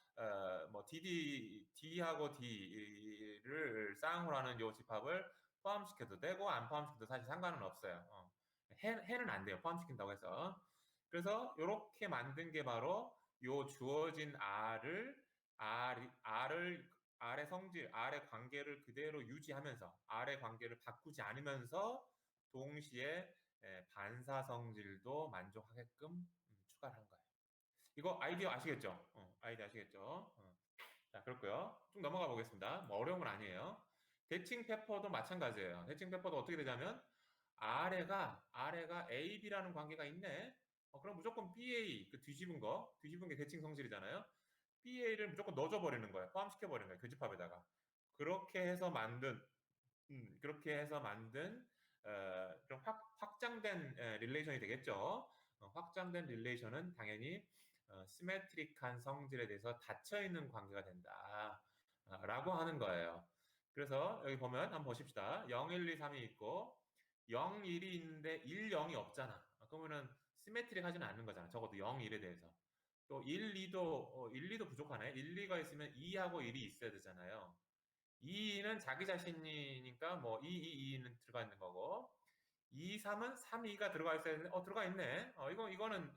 뭐 D하고 D를 쌍으로 하는 요 집합을 포함시켜도 되고 안 포함시켜도 사실 상관은 없어요. 해는 안 돼요. 포함시킨다고 해서. 그래서 이렇게 만든 게 바로 요 주어진 R의 성질, R의 관계를 그대로 유지하면서 R의 관계를 바꾸지 않으면서 동시에 반사 성질도 만족하게끔 추가를 한 거예요. 이거 아이디어 아시겠죠? 아이디어 아시겠죠? 자, 그렇고요. 쭉 넘어가 보겠습니다. 뭐 어려운 건 아니에요. 대칭 페퍼도 마찬가지예요. 대칭 페퍼도 어떻게 되냐면 아래가 A, B라는 관계가 있네. 그럼 무조건 BA 그 뒤집은 게 대칭 성질이잖아요. BA를 무조건 넣어줘 버리는 거예요. 포함시켜 버리는 거예요. 교집합에다가. 그렇게 해서 만든 그런 확장된 릴레이션이 되겠죠. 확장된 릴레이션은 당연히 시메트릭한 성질에 대해서 닫혀 있는 관계가 된다. 라고 하는 거예요. 그래서 여기 보면 한번 보십시다. 0, 1, 2, 3이 있고 0, 1이 있는데 1, 0이 없잖아. 그러면은 시메트릭하지는 않는 거잖아. 적어도 0, 1에 대해서. 또 1, 2도 부족하네. 1, 2가 있으면 2하고 1이 있어야 되잖아요. 2는 자기 자신이니까 뭐 2는 들어가 있는 거고 2, 3은 3, 2가 들어가 있어야 되는데 들어가 있네. 이거는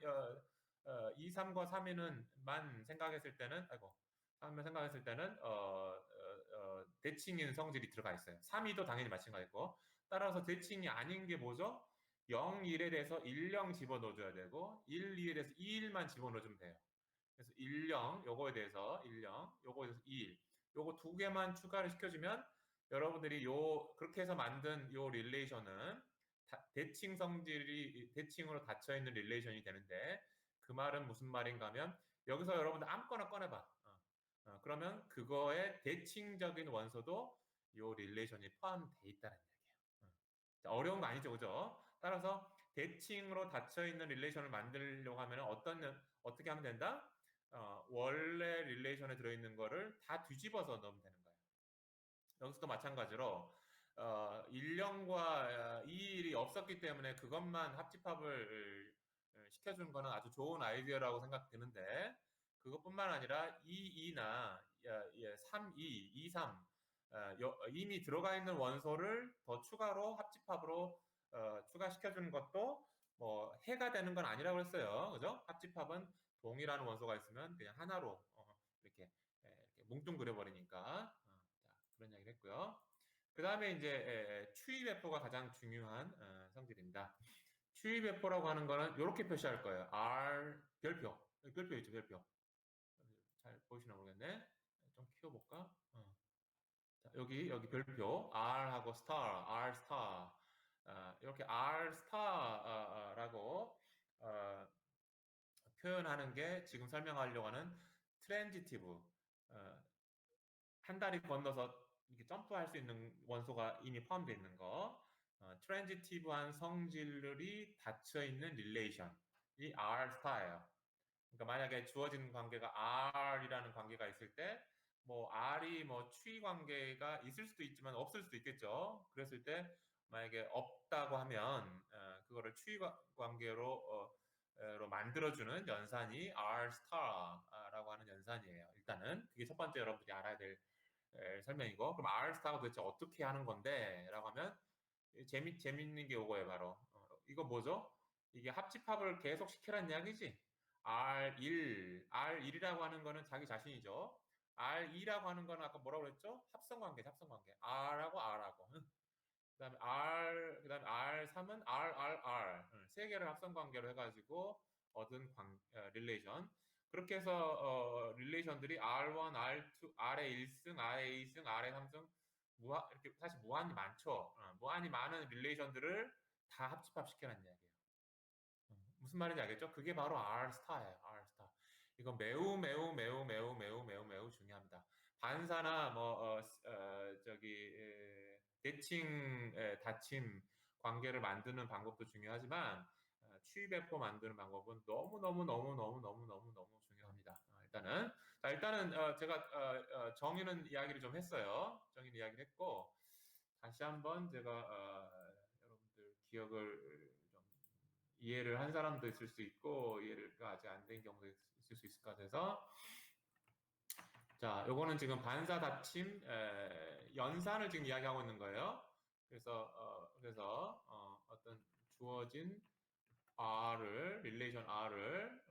2, 3과 3위는 만 생각했을 때는 3만 생각했을 때는 대칭인 성질이 들어가 있어요. 3, 2도 당연히 마찬가지고 따라서 대칭이 아닌 게 뭐죠? 0, 1에 대해서 1, 0 집어넣어줘야 되고 1, 2에 대해서 2, 1만 집어넣어주면 돼요. 그래서 1, 0 요거에 대해서 1, 0 요거에 대해서 2, 1 요거 두 개만 추가를 시켜주면 여러분들이 그렇게 해서 만든 요 릴레이션은 대칭 성질이 대칭으로 닫혀 있는 릴레이션이 되는데 그 말은 무슨 말인가 하면 여기서 여러분들 아무거나 꺼내봐. 그러면 그거의 대칭적인 원소도 이 릴레이션이 포함되어 있다는 얘기예요. 어려운 거 아니죠, 그죠? 따라서 대칭으로 닫혀 있는 릴레이션을 만들려고 하면 어떻게 하면 된다? 원래 릴레이션에 들어있는 거를 다 뒤집어서 넣으면 되는 거예요. 여기서도 마찬가지로 1년과 2일이 없었기 때문에 그것만 합집합을 시켜준 거는 아주 좋은 아이디어라고 생각되는데 그것뿐만 아니라 2나 3, 2, 3 이미 들어가 있는 원소를 더 추가로 합집합으로 추가시켜주는 것도 뭐 해가 되는 건 아니라고 했어요. 그죠? 합집합은 동일한 원소가 있으면 그냥 하나로 이렇게 뭉뚱그려 버리니까 그런 이야기를 했고요. 그 다음에 이제 추이배포가 가장 중요한 성질입니다. 추이배포라고 하는 거는 이렇게 표시할 거예요. R 별표, 별표 있죠, 별표. 잘 보이시나 모르겠네. 좀 키워볼까? 자, 여기 별표 R하고 star, R star 이렇게 R star라고 표현하는 게 지금 설명하려고 하는 트랜지티브 한 다리 건너서 이렇게 점프할 수 있는 원소가 이미 포함되어 있는 거 트랜지티브한 성질이 닫혀 있는 릴레이션이 R 스타예요. 그러니까 만약에 주어진 관계가 R이라는 관계가 있을 때 뭐 R이 뭐 추이 관계가 있을 수도 있지만 없을 수도 있겠죠. 그랬을 때 만약에 없다고 하면 그거를 추이 관계로 만들어주는 연산이 R star라고 하는 연산이에요. 일단은 그게 첫 번째 여러분들이 알아야 될 설명이고 그럼 R 스타가 도대체 어떻게 하는 건데 라고 하면 재밌는 게 요거예요 바로 이거 뭐죠? 이게 합집합을 계속 시키라는 이야기지 R1이라고 하는 거는 자기 자신이죠 R2라고 하는 거는 아까 뭐라고 그랬죠? 합성관계 R하고 R하고 그 다음에 R3은 RRR 세 개를 합성관계로 해가지고 얻은 릴레이션 그렇게 해서 릴레이션들이 R1, R2, R의 1승, R의 2승, R의 3승 이렇게 사실 무한히 많죠. 무한히 많은 릴레이션들을 다 합집합시키라는 이야기예요. 무슨 말인지 알겠죠? 그게 바로 R 스타예요. R 스타. 이거 매우 중요합니다. 반사나 대칭, 닫힘 관계를 만드는 방법도 중요하지만 추이배포 만드는 방법은 너무 중요합니다. 일단은 제가 정의는 이야기를 좀 했어요. 정의는 이야기를 했고 다시 한번 제가 여러분들 기억을 좀 이해를 한 사람도 있을 수 있고 이해가 아직 안 된 경우도 있을 수 있을 것 같아서 자, 요거는 지금 반사 닫힘 연산을 지금 이야기하고 있는 거예요. 그래서 어떤 주어진 릴레이션 R을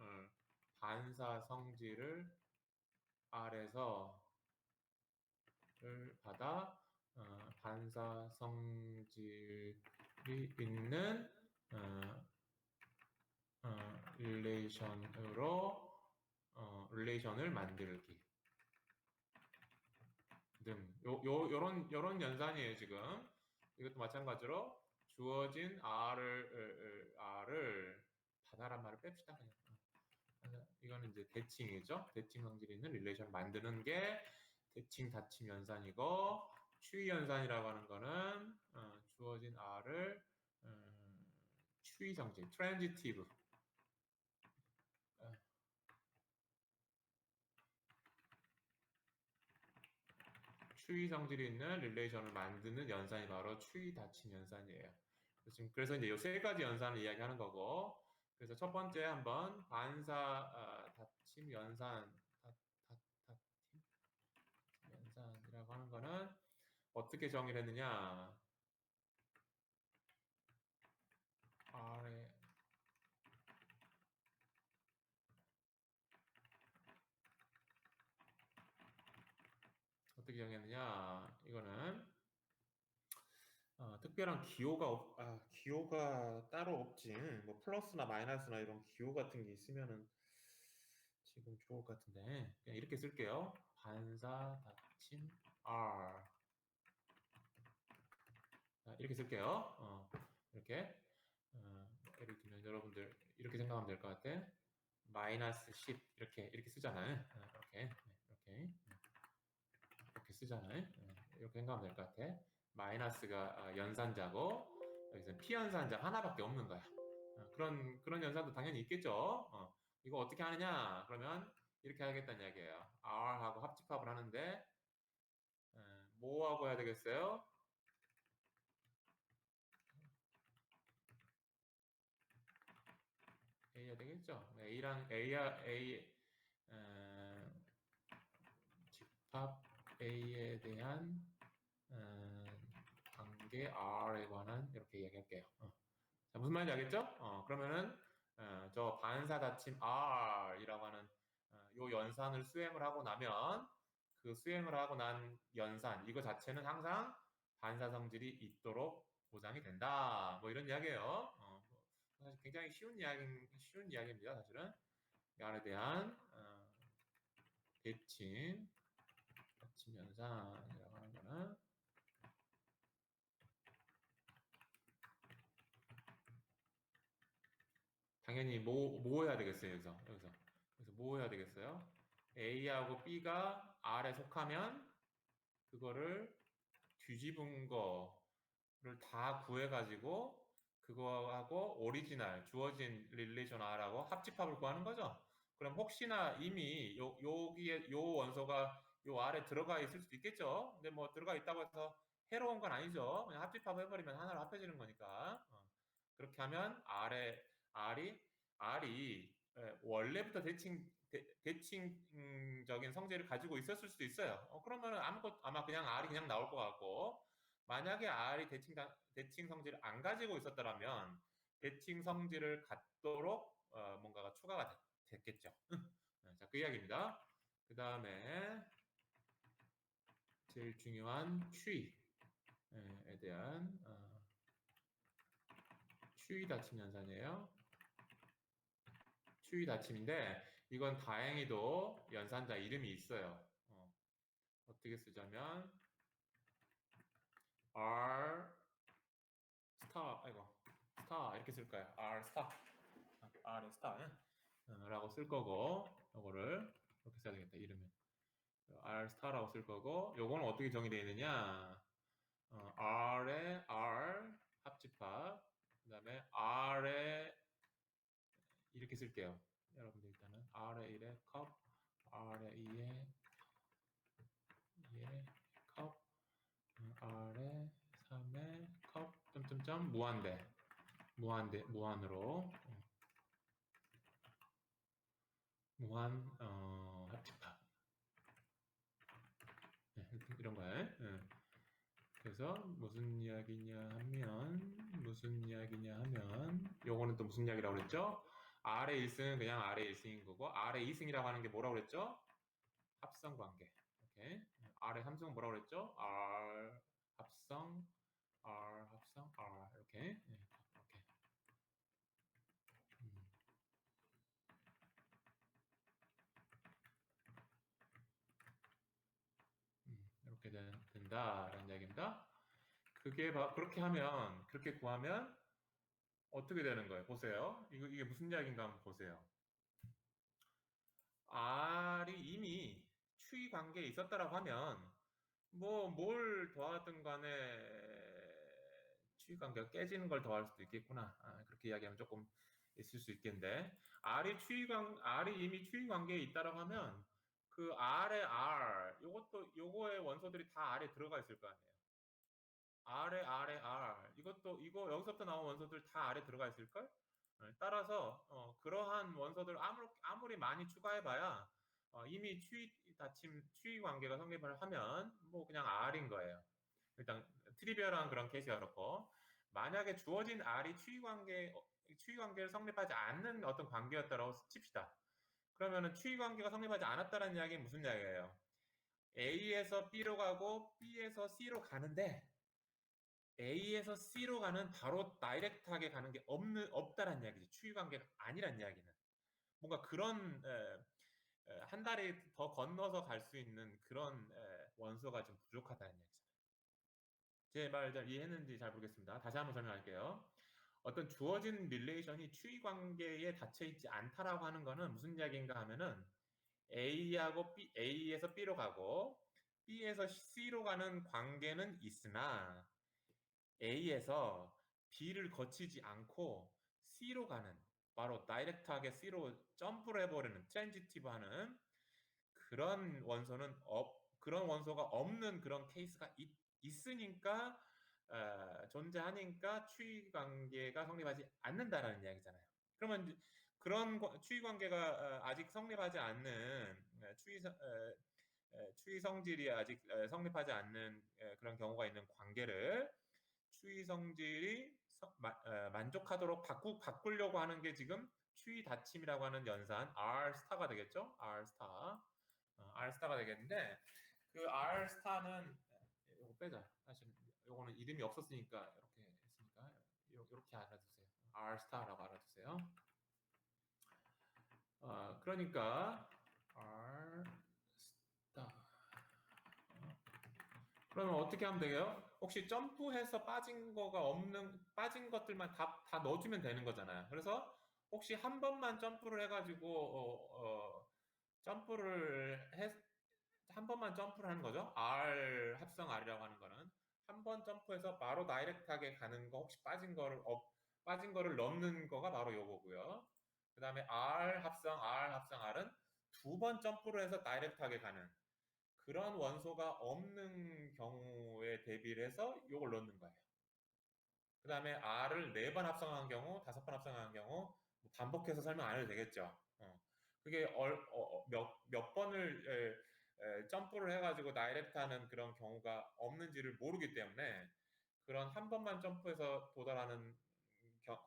반사 성질을 R에서 받아 반사 성질이 있는 릴레이션을 만들기 요런 연산이에요 지금 이것도 마찬가지로 주어진 R을 받아란 말을 뺍시다 그냥 이거는 이제 대칭이죠 대칭 성질이 있는 릴레이션을 만드는 게 대칭 닫힘 연산이고 추이 연산이라고 하는 거는 주어진 R을 추이 성질 트랜지티브 추이 성질이 있는 릴레이션을 만드는 연산이 바로 추이 닫힘 연산이에요. 그래서 이제 이 세 가지 연산을 이야기하는 거고, 그래서 첫 번째 한번 반사 닫힘 연산, 닫힘 연산이라고 하는 거는 어떻게 정의를 했느냐? R의 어떻게 정의했느냐? 이거는 특별한 기호가 따로 없지. 뭐 플러스나 마이너스나 이런 기호 같은 게 있으면은 지금 좋을 것 같은데 그냥 이렇게 쓸게요. 반사 닫힘 R 이렇게 쓸게요. 이렇게 예를 들면 여러분들 이렇게 생각하면 될 것 같아. 마이너스 10 이렇게 쓰잖아요. 이렇게 쓰잖아요. 이렇게 생각하면 될 것 같아. 마이너스가 연산자고 여기서 피연산자 하나밖에 없는 거야. 그런 연산도 당연히 있겠죠. 이거 어떻게 하느냐? 그러면 이렇게 하겠다는 이야기예요. R하고 합집합을 하는데 뭐하고 해야 되겠어요? A 해야 되겠죠? A랑 A 집합 A에 대한 관계 R에 관한 이렇게 이야기할게요. 자, 무슨 말인지 알겠죠? 그러면은 저 반사 닫힘 R이라고 하는 요 연산을 수행을 하고 나면 그 수행을 하고 난 연산 이거 자체는 항상 반사 성질이 있도록 보장이 된다. 뭐 이런 이야기예요. 사실 굉장히 쉬운 이야기입니다. 사실은 이 안에 대한 대칭 연산이라고 하는 거는 당연히 뭐 해야 되겠어요? 여기서 뭐 해야 되겠어요? A하고 B가 R에 속하면 그거를 뒤집은 거를 다 구해가지고 그거하고 오리지널 주어진 릴레이션 R하고 합집합을 구하는 거죠. 그럼 혹시나 이미 여기에 요 원소가 요 R에 들어가 있을 수도 있겠죠. 근데 뭐 들어가 있다고 해서 해로운 건 아니죠. 그냥 합집합 해버리면 하나로 합해지는 거니까. 그렇게 하면 R이 원래부터 대칭적인 성질을 가지고 있었을 수도 있어요. 그러면은 아마 그냥 R이 그냥 나올 것 같고, 만약에 R이 대칭 성질을 안 가지고 있었더라면 대칭 성질을 갖도록 뭔가가 추가가 됐겠죠. 자, 그 이야기입니다. 그 다음에 제일 중요한 추이에 대한 추이 닫힘 연산이에요. 추이 닫힘인데 이건 다행히도 연산자 이름이 있어요. 어떻게 쓰자면 R 스타 스타 이렇게 쓸 거예요. R 스타 R의 스타 라고 쓸 거고 요거를 이렇게 써야 되겠다. 이름을 R 스타라고 쓸 거고 요거는 어떻게 정의되어 있느냐 R에 R 합집합 그 다음에 R에 이렇게 쓸게요. 여러분들 일단은 R에 1에 컵 R에 2에 컵 R에 3에 컵 점점점 무한으로 무한 합집합 이런 거예요. 그래서 무슨 이야기냐 하면 요거는 또 무슨 이야기라고 그랬죠? R의 1승은 그냥 R의 1승인 거고 R의 2승이라고 하는 게 뭐라고 그랬죠? 합성 관계. 오케이. R의 3승은 뭐라고 그랬죠? R 합성 R 이렇게 이렇게 된다라는 이야기입니다. 그렇게 구하면 어떻게 되는 거예요? 보세요. 이게 무슨 이야기인가 한번 보세요. R이 이미 추이 관계에 있었다라고 하면 뭐 뭘 더하든 간에 추이 관계가 깨지는 걸 더할 수도 있겠구나. 그렇게 이야기하면 조금 있을 수 있겠는데 R이 이미 추이 관계에 있다라고 하면 그 R의 R 요거의 원소들이 다 R에 들어가 있을 거 아니에요. R 이거 여기서부터 나온 원소들 다 R에 들어가 있을걸? 따라서 그러한 원소들 아무리 많이 추가해봐야 이미 추이 관계가 성립을 하면 뭐 그냥 R인 거예요. 일단 트리비얼한 그런 케이스가 그렇고 만약에 주어진 R이 추이 관계를 성립하지 않는 어떤 관계였다고 칩시다. 그러면은 추이 관계가 성립하지 않았다는 이야기는 무슨 이야기예요? A에서 B로 가고 B에서 C로 가는데 A에서 C로 가는 바로 다이렉트하게 가는 게 없다라는 이야기지. 추이 관계가 아니란 이야기는. 뭔가 그런 한 다리 더 건너서 갈 수 있는 그런 원소가 좀 부족하다는 얘기잖아요. 제 말 잘 이해했는지 잘 모르겠습니다. 다시 한번 설명할게요. 어떤 주어진 릴레이션이 추이 관계에 닫혀 있지 않다라고 하는 거는 무슨 이야기인가 하면은 A하고 B, A에서 B로 가고 B에서 C로 가는 관계는 있으나 A에서 B를 거치지 않고 C로 가는, 바로 다이렉트하게 C로 점프를 해버리는, 트랜지티브하는 그런 원소는 그런 원소가 없는 그런 케이스가 있으니까 존재하니까 추이 관계가 성립하지 않는다라는 이야기잖아요. 그러면 그런 추이 관계가 아직 성립하지 않는 추이 성질이 아직 성립하지 않는 그런 경우가 있는 관계를 추이 성질이 만족하도록 바꾸려고 하는 게 지금 추이 닫힘이라고 하는 연산 R 스타가 되겠죠? R 스타. R 스타가 되겠는데 그 R 스타는 이거 빼자. 사실 요거는 이름이 없었으니까 이렇게 했으니까 이렇게 알아두세요. R 스타라고 알아두세요. 그러니까 R 스타. 그러면 어떻게 하면 돼요? 혹시 점프해서 빠진 것들만 다 넣어주면 되는 거잖아요. 그래서 혹시 한 번만 점프를 해가지고 점프를 한 번만 점프를 하는 거죠. R 합성 R이라고 하는 거는 한 번 점프해서 바로 다이렉트하게 가는 거, 혹시 빠진 거를 넣는 거가 바로 요거고요. 그 다음에 R 합성 R은 두 번 점프를 해서 다이렉트하게 가는 그런 원소가 없는 경우에 대비를 해서 요걸 넣는 거예요. 그 다음에 R을 4번 합성한 경우, 5번 합성한 경우 뭐 반복해서 설명 안 해도 되겠죠. 그게 몇 번을 점프를 해가지고 다이렉트하는 그런 경우가 없는지를 모르기 때문에 그런 한 번만 점프해서 도달하는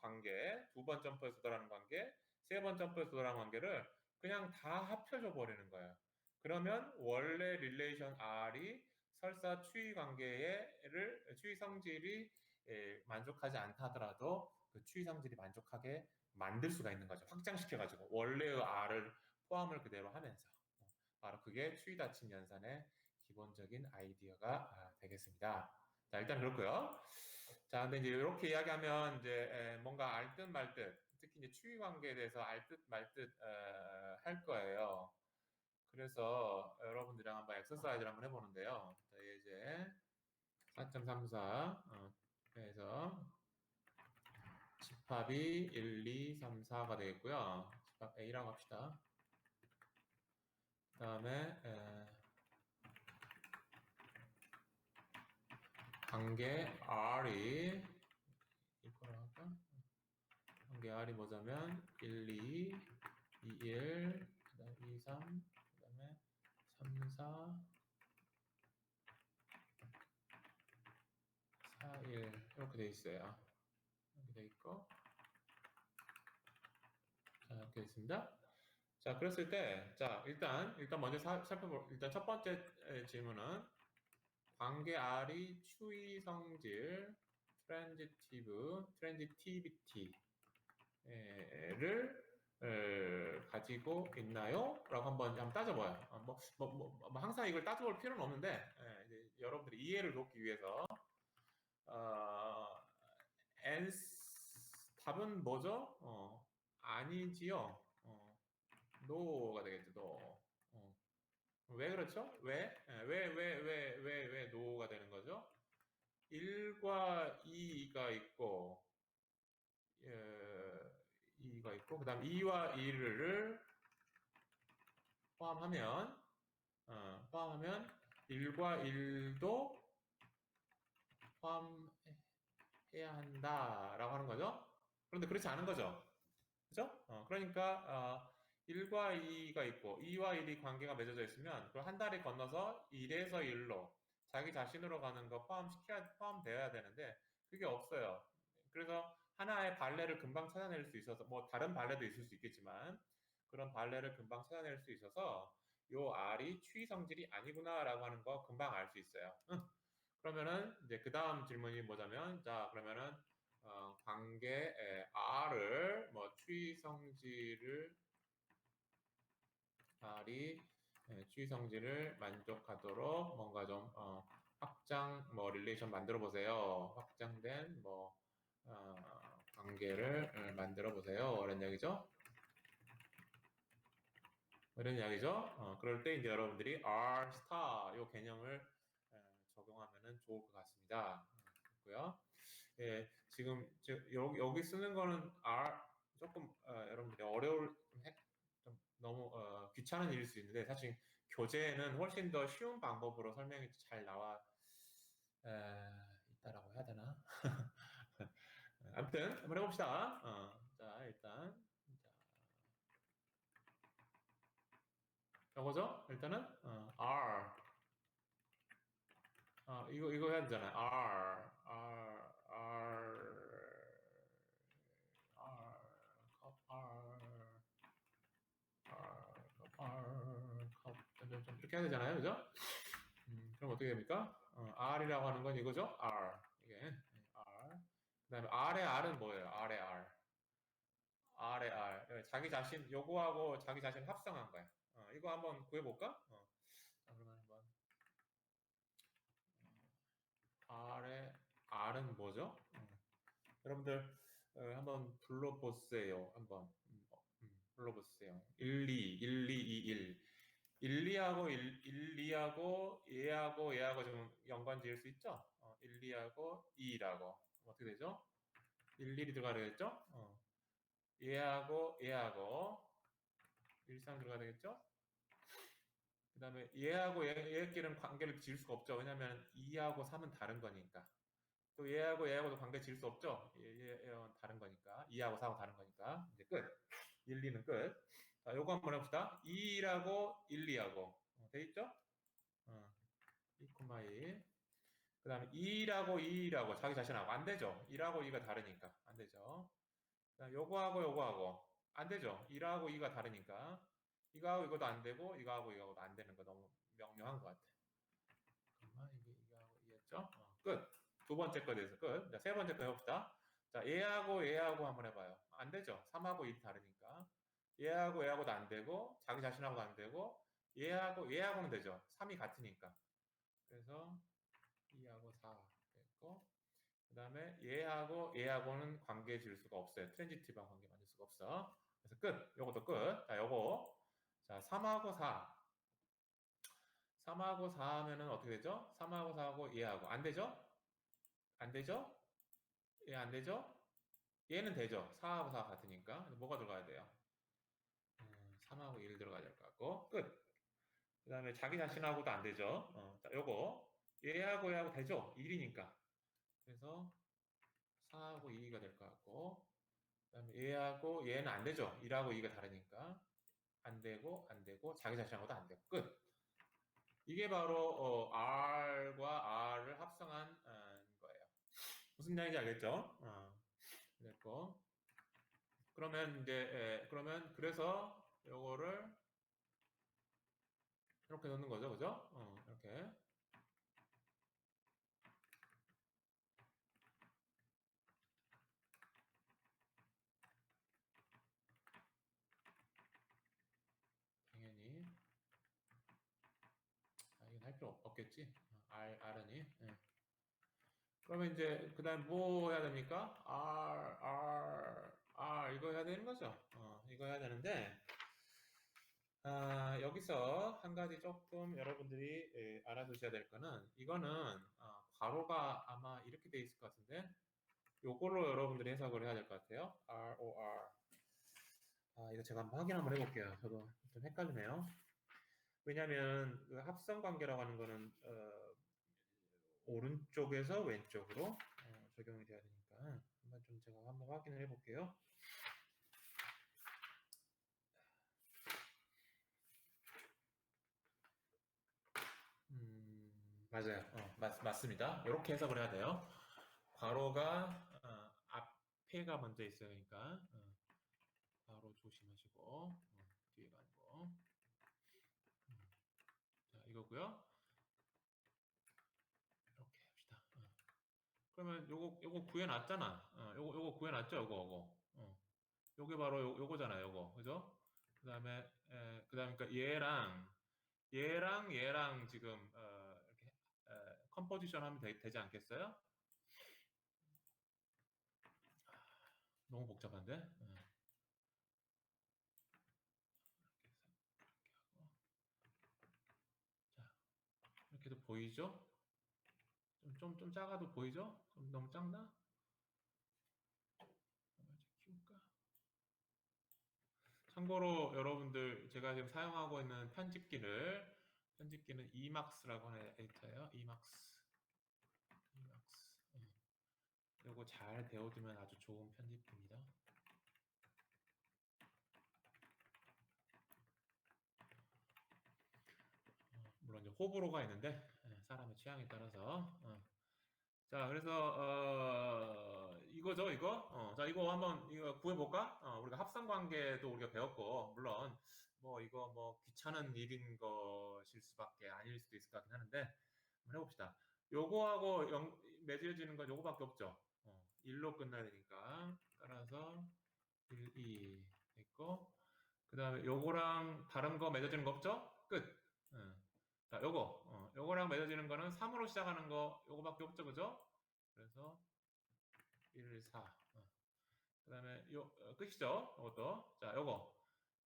관계, 두 번 점프해서 도달하는 관계, 세 번 점프해서 도달하는 관계를 그냥 다 합쳐져 버리는 거예요. 그러면 원래 릴레이션 R이 설사 추이 성질이 만족하지 않다 하더라도 그 추이 성질이 만족하게 만들 수가 있는 거죠. 확장시켜가지고 원래의 R을 포함을 그대로 하면서 바로 그게 추이 닫힘 연산의 기본적인 아이디어가 되겠습니다. 자, 일단 그렇고요. 자, 근데 이제 이렇게 이야기하면 이제 뭔가 알 듯 말 듯, 특히 이제 추이 관계에 대해서 알 듯 말 듯 할 거예요. 그래서 여러분들이랑 한번 엑서사이즈를 한번 해보는데요. 자, 이제 4.34 그래서 집합이 1, 2, 3, 4가 되겠고요. 집합 A라고 합시다. 그 다음에 관계 R이 이거라고 할까? 관계 R이 뭐냐면 1, 2, 2, 1, 그 다음에 2, 3, 그 다음에 3, 4, 4, 1 이렇게 돼 있어요. 이렇게 돼 있고 자, 이렇게 있습니다. 자, 그랬을 때, 자, 일단 먼저 일단 첫 번째 질문은 관계 R이 추이 성질, 트랜지티비티를 가지고 있나요? 라고 한번 따져봐요. 항상 이걸 따져볼 필요는 없는데, 이제 여러분들이 이해를 돕기 위해서, 답은 뭐죠? 아니지요. 노가 되겠죠, 노. 왜 그렇죠? 왜 노가 되는 거죠? 1과 2가 있고, 2가 있고, 그 다음 2와 2를 포함하면, 1과 1도 포함해야 한다라고 하는 거죠. 그런데 그렇지 않은 거죠. 그죠? 그러니까 1과 2가 있고 2와 1이 관계가 맺어져 있으면 그걸 한 다리 건너서 1에서 1로 자기 자신으로 가는 거 포함되어야 되는데 그게 없어요. 그래서 하나의 발레를 금방 찾아낼 수 있어서 뭐 다른 발레도 있을 수 있겠지만 그런 발레를 금방 찾아낼 수 있어서 요 R이 추이 성질이 아니구나라고 하는 거 금방 알 수 있어요. 그러면은 이제 그 다음 질문이 뭐냐면 자 그러면은 관계 R을 뭐 추이 성질을 R이 추이 성질을 만족하도록 뭔가 좀 확장 뭐 릴레이션 만들어 보세요. 확장된 뭐 관계를 만들어 보세요. 이런 얘기죠. 이런 이야기죠. 그럴 때 이제 여러분들이 R 스타 요 개념을 적용하면 좋을 것 같습니다. 그렇고요. 예, 지금 여기 쓰는 거는 R 조금 여러분들이 어려울 좀 너무 귀찮은 일일 수 있는데 사실 교재에는 훨씬 더 쉬운 방법으로 설명이 잘 나와 있다라고 해야 되나? 아무튼 한번 해봅시다. 자 일단 요거죠? 일단은 R 이거 해야 되잖아요. 좀 이렇게 해야 되잖아요, 그죠? 그럼 어떻게 됩니까? R이라고 하는 건 이거죠? R 이게 R. 그다음에 R의 R은 뭐예요? R의 R. R의 R. 자기 자신 요거하고 자기 자신 합성한 거야. 이거 한번 구해볼까? 자, 그러면 한번 R의 R은 뭐죠? 여러분들 한번 불러보세요. 한번 불러보세요. 1, 2, 1, 2, 2, 1. 1, 2하고 2하고 얘하고 좀 연관 지을 수 있죠? 1, 2하고 2라고 어떻게 되죠? 1, 1이 들어가야 되겠죠? 얘하고 1, 3 들어가야 되겠죠? 그 다음에 얘하고 얘끼리는 관계를 지을 수가 없죠. 왜냐면 2하고 3은 다른 거니까. 또 얘하고도 관계 지을 수 없죠. 얘는 다른 거니까. 2하고 4하고 다른 거니까. 이제 끝. 1, 2는 끝. 자, 요거 한번 해봅시다. 2라고 1, 2하고. 돼 있죠? 2, 1. 그 다음에 2라고 2라고 자기 자신하고 안 되죠. 1하고 2가 다르니까. 안 되죠. 요거하고 안 되죠. 1하고 2가 다르니까. 이거하고 이것도 안 되고, 이거하고도 안 되는 거 너무 명료한 것 같아. 잠깐만, 이거하고 이겠죠? 끝. 두 번째 거 돼서 끝. 자, 세 번째 거 해봅시다. 자, 얘하고 한번 해봐요. 안 되죠. 3하고 1이 다르니까. 얘하고도 안 되고, 자기 자신하고도 안 되고, 얘하고는 되죠. 3이 같으니까. 그래서 2하고 4 됐고, 그 다음에 얘하고는 관계 지을 수가 없어요. 트랜지티브한 관계 만들 수가 없어. 그래서 끝. 요것도 끝. 자, 요거. 자, 3하고 4. 3하고 4 하면은 어떻게 되죠? 3하고 4하고 얘하고. 안 되죠? 안 되죠? 얘 안 되죠? 얘는 되죠. 4하고 4가 같으니까. 뭐가 들어가야 돼요? 3하고 1 들어가야 될 것 같고. 끝. 그 다음에 자기 자신하고도 안 되죠. 자, 요거. 얘하고 되죠? 1이니까. 그래서 4하고 2가 될 것 같고. 그 다음에 얘는 안 되죠. 1하고 2가 다르니까. 안 되고, 자기 자신하고도 안 되고. 끝. 이게 바로 R과 R을 합성한 거예요. 무슨 얘기인지 알겠죠? 됐고. 그러면 그래서 요거를 이렇게 넣는 거죠, 그죠? 이렇게. 당연히. 이건 할 필요 없겠지. R은이. 예. 그러면 이제 그 다음 뭐 해야 됩니까? 이거 해야 되는 거죠. 이거 해야 되는데 여기서 한 가지 조금 여러분들이 알아두셔야 될 거는 이거는 괄호가 아마 이렇게 돼 있을 것 같은데 요걸로 여러분들이 해석을 해야 될 것 같아요. ROR. 이거 제가 한번 해볼게요. 저도 좀 헷갈리네요. 왜냐하면 그 합성 관계라고 하는 거는 오른쪽에서 왼쪽으로 적용이 돼야 되니까 제가 한번 확인을 해볼게요. 맞아요. 맞습니다. 이렇게 해석을 해야 돼요. 괄호가 앞에가 먼저 있어야 하니까 괄호 조심하시고 뒤에가 아니고 자 이거고요. 이렇게 합시다. 그러면 요거 구해놨잖아. 요거 구해놨죠? 요거. 요게 바로 요거잖아요. 요거 그죠? 그다음에 그러니까 얘랑 지금 이렇게 컴포지션 하면 되지 않겠어요? 너무 복잡한데? 자, 이렇게도 보이죠? 좀 작아도 보이죠? 좀 너무 작나? 키울까? 참고로 여러분들 제가 지금 사용하고 있는 편집기는 Emacs라고 하는 에디터예요. Emacs. 이거 잘 배워두면 아주 좋은 편집기입니다. 물론 이제 호불호가 있는데 사람의 취향에 따라서 자, 그래서 이거죠, 이거. 자, 이거 한번 이거 구해볼까? 우리가 합성 관계도 우리가 배웠고, 물론 뭐 이거 뭐 귀찮은 일인 것일 수밖에 아닐 수도 있을 것 같긴 하는데, 한번 해봅시다. 요거하고 맺어지는 건 요거밖에 없죠. 1로 끝나야 되니까. 따라서 1, 2 있고, 그 다음에 요거랑 다른 거 맺어지는 거 없죠? 끝. 자, 요거랑 맺어지는 거는 3으로 시작하는 거 요거밖에 없죠, 그죠? 그래서 1, 4. 그 다음에 끝이죠? 이것도. 자, 요거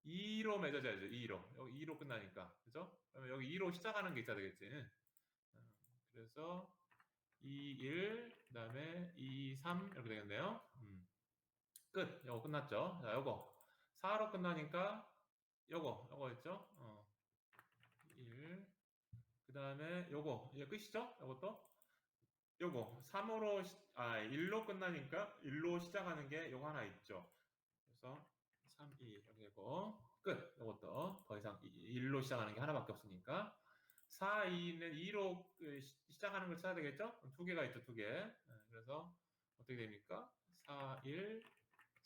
2로 맺어져야죠. 2로. 여기 2로 끝나니까. 그죠? 그러면 여기 2로 시작하는 게 있어야 되겠지. 그래서 2, 1, 그 다음에 2, 3 이렇게 되겠네요. 끝. 요거 끝났죠? 자, 요거 4로 끝나니까 요거 있죠? 1. 그 다음에 요거 이제 끝이죠? 요것도. 요거 3으로 1로 끝나니까 1로 시작하는 게 요거 하나 있죠. 그래서 3, 2 이렇게 되고 끝. 요것도 더 이상 1로 시작하는 게 하나밖에 없으니까 4, 2는 2로 시작하는 걸 써야 되겠죠? 두 개가 있죠, 두 개. 그래서 어떻게 됩니까? 4, 1,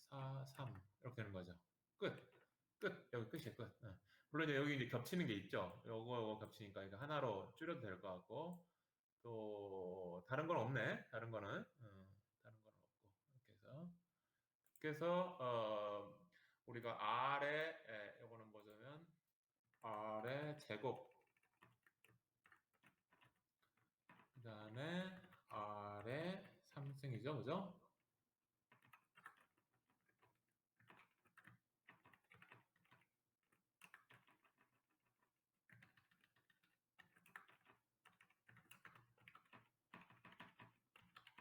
4, 3 이렇게 되는 거죠. 끝. 끝. 여기 끝이에요, 끝. 물론 여기 이제 겹치는 게 있죠. 요거 겹치니까 이거 하나로 줄여도 될 것 같고 또 다른 건 없네. 다른 거는 다른 건 없고 이렇게 해서 우리가 R에 이거는 뭐냐면 R의 제곱 그 다음에 R의 3승이죠, 그죠?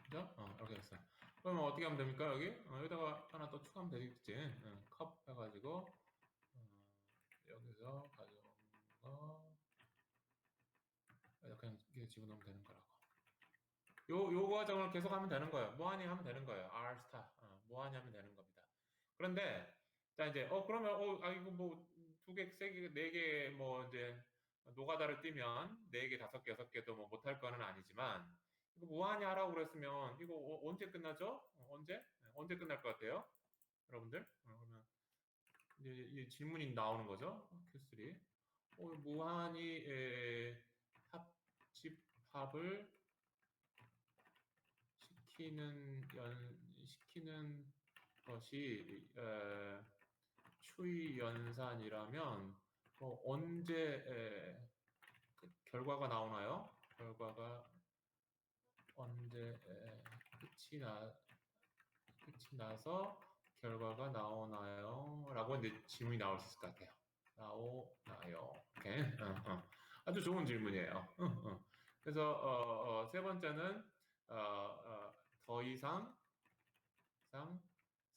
그죠? 이렇게 했어요. 그러면 어떻게 하면 됩니까, 여기? 여기다가 하나 또 추가하면 되겠지. 컵 해가지고 여기서 가져온 거 그냥 이렇게 집어넣으면 되는 거라고. 요 과정을 계속 하면 되는 거예요. 뭐하니 하면 되는 거예요. R 스타. 뭐하니 하면 되는 겁니다. 그런데 자 이제 그러면 이거 뭐 두 개, 세 개, 네 개 뭐 이제 노가다를 뛰면 네 개, 다섯 개, 여섯 개도 뭐 못할 거는 아니지만 이거 뭐하니 하라고 그랬으면 이거 언제 끝나죠? 언제 끝날 것 같아요? 여러분들? 그러면 이제 이 질문이 나오는 거죠. Q3. 무한히 합집합을 시키는 것이 추이 연산이라면 언제 결과가 나오나요? 결과가 언제 끝이 나서 결과가 나오나요? 라고 이제 질문이 나올 수 있을 것 같아요. 나오나요? 오케이. 아주 좋은 질문이에요. 그래서 세 번째는 더 이상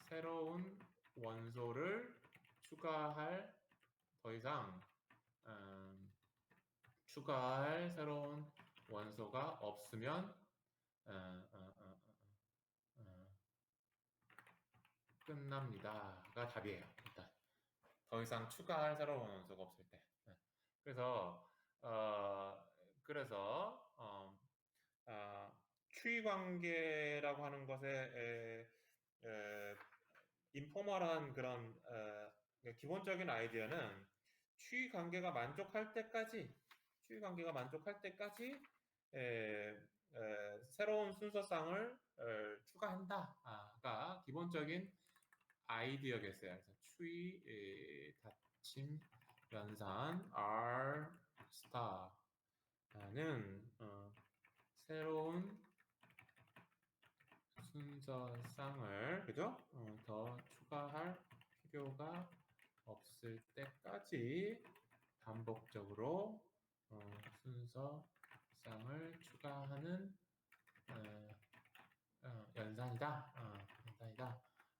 새로운 원소를 더 이상 추가할 새로운 원소가 없으면 끝납니다가 답이에요. 일단 더 이상 추가할 새로운 원소가 없을 때. 그래서 추이 관계라고 하는 것에 인포멀한 그런 기본적인 아이디어는 추이 관계가 만족할 때까지 새로운 순서상을 추가한다가 기본적인 아이디어겠어요. 그래서 추이 닫힘 연산 R 스타는 새로운 순서쌍을 그죠? 더 추가할 필요가 없을 때까지 반복적으로 순서쌍을 추가하는 연산이다.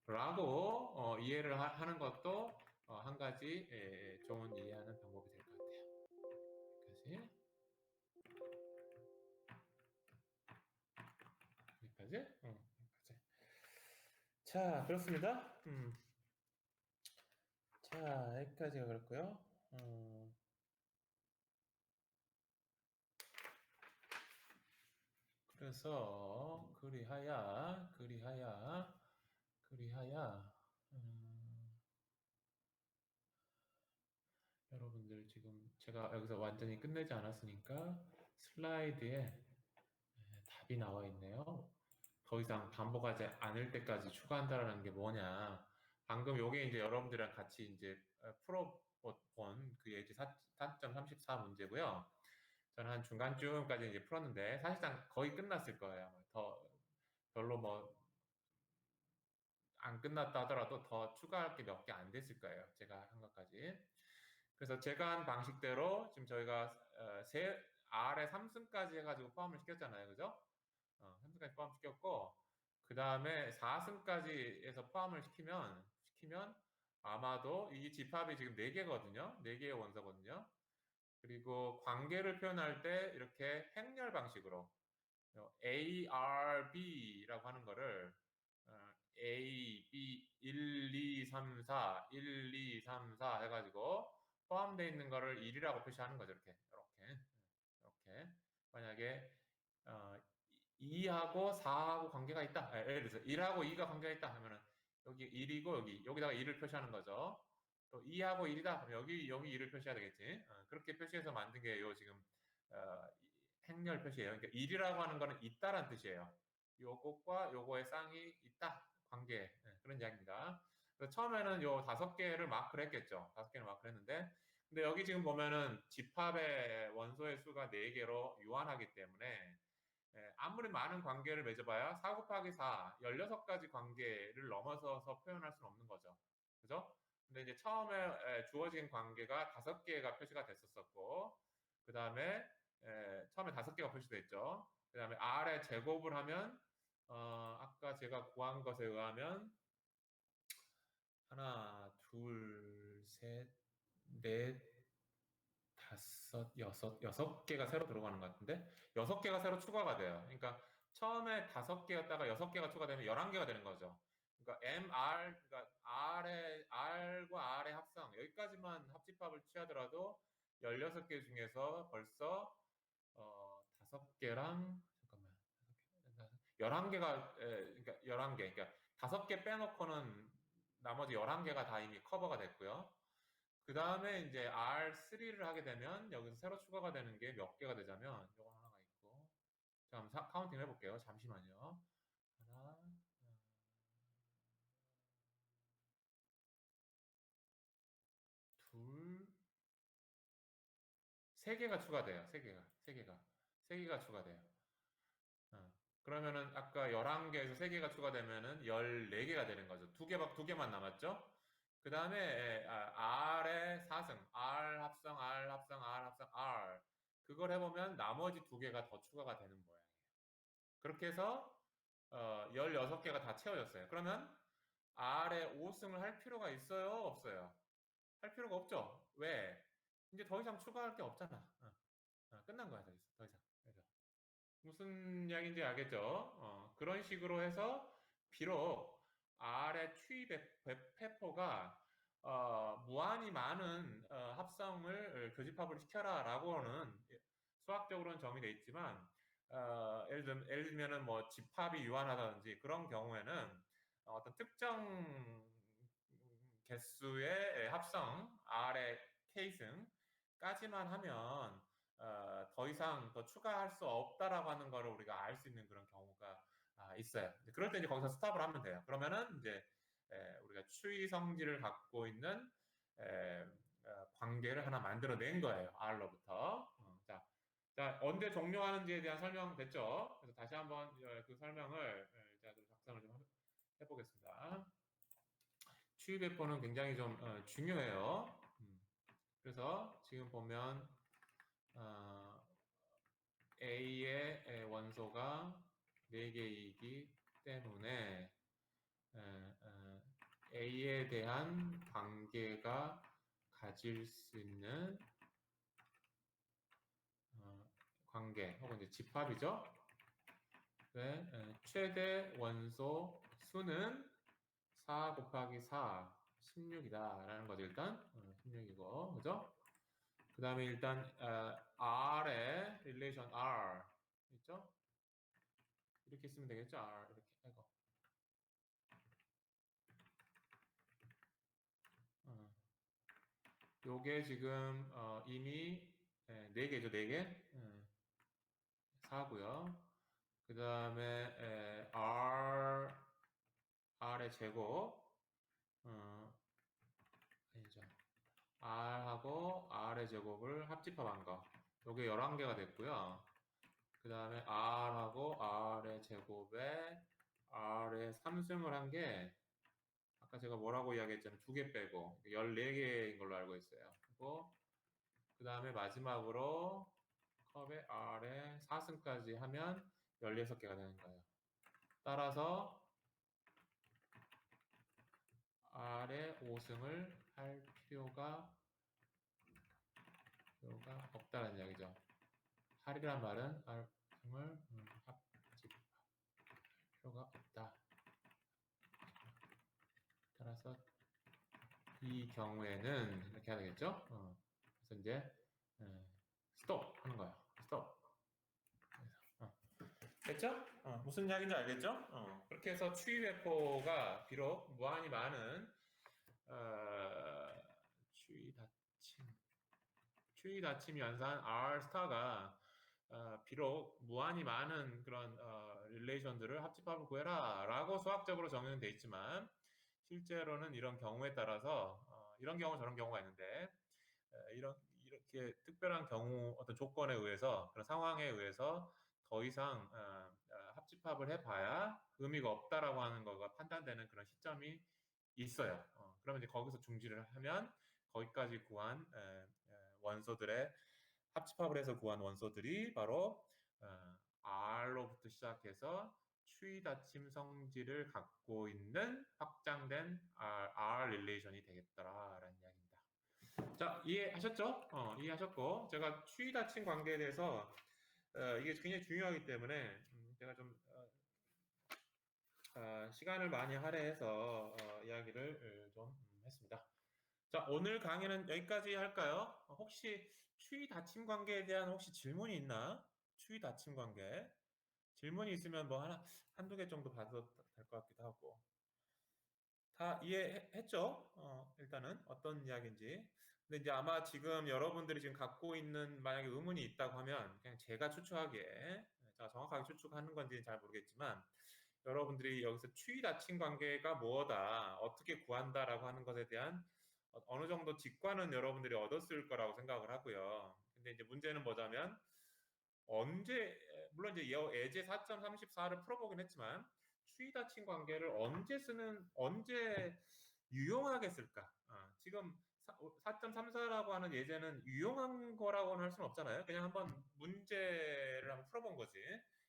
라고 이해를 하는 것도 한 가지 좋은 이해하는 방법이 될 것 같아요. 여기까지. 자, 그렇습니다. 자, 여기까지가 그렇고요. 그래서 그리하여 여러분들 지금 제가 여기서 완전히 끝내지 않았으니까 슬라이드에 답이 나와 있네요. 더 이상 반복하지 않을 때까지 추가한다라는 게 뭐냐. 방금 요게 이제 여러분들이랑 같이 이제 풀어본 그 예제 4.34 문제고요. 저는 한 중간쯤까지 이제 풀었는데 사실상 거의 끝났을 거예요. 더 별로 뭐 안 끝났다 하더라도 더 추가할 게 몇 개 안 됐을 거예요. 제가 한 것까지. 그래서 제가 한 방식대로 지금 저희가 R에 3승까지 해가지고 포함을 시켰잖아요. 그죠? 3승까지 포함시켰고 그 다음에 4승까지 해서 포함을 시키면 아마도 이 집합이 지금 4개거든요. 4개의 원소거든요. 그리고 관계를 표현할 때 이렇게 행렬 방식으로 ARB라고 하는 거를 A, B, 1, 2, 3, 4, 1, 2, 3, 4 해가지고 포함되어 있는 거를 1이라고 표시하는 거죠. 이렇게 만약에 2하고 4하고 관계가 있다. 예를 들어서 1하고 2가 관계가 있다 하면은 여기 1이고 여기다가 2를 표시하는 거죠. 또 2하고 1이다. 그럼 여기 2를 표시해야 되겠지. 그렇게 표시해서 만든 게 요 지금 행렬 표시예요. 그러니까 1이라고 하는 거는 있다란 뜻이에요. 요것과 요거의 쌍이 있다. 관계. 그런 이야기입니다. 그래서 처음에는 요 5개를 마크를 했겠죠. 5개를 마크를 했는데 근데 여기 지금 보면은 집합의 원소의 수가 4개로 유한하기 때문에 아무리 많은 관계를 맺어봐야 4 곱하기 4, 16가지 관계를 넘어서서 표현할 수는 없는 거죠. 그죠? 근데 이제 처음에 주어진 관계가 5개가 표시가 됐었고, 그 다음에 처음에 5개가 표시됐죠. 그 다음에 R에 제곱을 하면, 아까 제가 구한 것에 의하면, 하나, 둘, 셋, 넷, 여섯 개가 새로 들어가는 것 같은데 6개가 새로 추가가 돼요. 그러니까 처음에 5개였다가 6개가 추가되면 11개가 되는 거죠. 그러니까 MR, 그러니까 R과 R의 합성 여기까지만 합집합을 취하더라도 16개 중에서 벌써 5개랑 잠깐만 11개가 그러니까 11개 그러니까 5개 빼놓고는 나머지 11개가 다 이미 커버가 됐고요. 그 다음에 이제 R3를 하게 되면 여기서 새로 추가가 되는 게 몇 개가 되자면 이거 하나가 있고 자 한번 카운팅 해볼게요. 잠시만요. 하나 둘 3개가 추가돼요. 3개가 추가돼요. 그러면은 아까 11개에서 3개가 추가되면은 14개가 되는 거죠. 2개만 남았죠? 그 다음에 R의 4승, R 합성, R 합성, R 합성, R 그걸 해보면 나머지 2개가 더 추가가 되는 모양이에요. 그렇게 해서 16개가 다 채워졌어요. 그러면 R에 5승을 할 필요가 있어요? 없어요? 할 필요가 없죠? 왜? 이제 더 이상 추가할 게 없잖아. 끝난 거야, 더 이상. 그래서 무슨 이야기인지 알겠죠? 그런 식으로 해서 비록 R의 추이 배포가 무한히 많은 합성을 교집합을 시켜라라고는 수학적으로는 정의되어 있지만 예를 들면은 뭐 집합이 유한하다든지 그런 경우에는 어떤 특정 개수의 합성 R의 K승까지만 하면 더 이상 더 추가할 수 없다라고 하는 거를 우리가 알 수 있는 그런 경우가 있어요. 그럴 때 이제 거기서 스탑을 하면 돼요. 그러면은 이제 우리가 추이 성질을 갖고 있는 관계를 하나 만들어낸 거예요. R로부터. 자, 언제 종료하는지에 대한 설명 됐죠? 그래서 다시 한번 그 설명을 묵상을 좀 해보겠습니다. 추이 배포는 굉장히 좀 중요해요. 그래서 지금 보면 A의 원소가 4개이기 때문에 A에 대한 관계가 가질 수 있는 관계 혹은 이제 집합이죠. 네, 최대 원소 수는 4 곱하기 4, 16이다 라는 거죠. 일단 16이고, 그죠? 그 다음에 일단 R의 relation R 있죠? 이렇게 쓰면 되겠죠? R 이렇게. 아이고. 요게 지금 이미 4개죠, 4개. 4고요. 그 다음에 R의 제곱, 아니죠. R하고 R의 제곱을 합집합한 거. 요게 11개가 됐고요. 그 다음에 R하고 R의 제곱에 R의 3승을 한 게, 아까 제가 뭐라고 이야기했잖아요. 2개 빼고 14개인 걸로 알고 있어요. 그리고 그 다음에 마지막으로 컵에 R에 4승까지 하면 16개가 되는 거예요. 따라서 R에 5승을 할 필요가 없다는 이야기죠. 할이란 말은 R승을 합집할 필요가 없다. 따라서 이 경우에는 이렇게 해야 되겠죠? 그래서 이제 스톱 하는 거예요. 스톱. 됐죠? 무슨 이야기인지 알겠죠? 그렇게 해서 추이 배포가 비록 무한히 많은 추이 닫힘 연산 R 스타가 비록 무한히 많은 그런 릴레이션들을 합집합을 구해라 라고 수학적으로 정의는 돼 있지만 실제로는 이런 경우에 따라서 이런 경우 저런 경우가 있는데 이렇게 특별한 경우 어떤 조건에 의해서 그런 상황에 의해서 더 이상 합집합을 해봐야 의미가 없다라고 하는 거가 판단되는 그런 시점이 있어요. 그러면 이제 거기서 중지를 하면 거기까지 구한 원소들의 합집합을 해서 구한 원소들이 바로 R로부터 시작해서 추이 닫힘 성질을 갖고 있는 확장된 R 릴레이션이 되겠더라라는 이야기입니다. 자, 이해하셨죠? 이해하셨고 제가 추이 닫힘 관계에 대해서 이게 굉장히 중요하기 때문에 제가 좀 시간을 많이 할애해서 이야기를 좀 했습니다. 자, 오늘 강의는 여기까지 할까요? 혹시 추이 닫힘 관계에 대한 혹시 질문이 있나? 추이 닫힘 관계. 질문이 있으면 뭐 한두 개 정도 봐도 될 것 같기도 하고. 다 이해했죠? 일단은 어떤 이야기인지. 근데 이제 아마 지금 여러분들이 지금 갖고 있는 만약에 의문이 있다고 하면 그냥 제가 추측하기에, 제가 정확하게 추측하는 건지는 잘 모르겠지만 여러분들이 여기서 추이 닫힌 관계가 뭐다, 어떻게 구한다라고 하는 것에 대한 어느 정도 직관은 여러분들이 얻었을 거라고 생각을 하고요. 근데 이제 문제는 뭐냐면 언제, 물론 이제 예제 4.34를 풀어보긴 했지만 추이 닫힌 관계를 언제 유용하게 쓸까? 지금 4.34라고 하는 예제는 유용한 거라고는 할 수는 없잖아요. 그냥 한번 문제를 한번 풀어본 거지.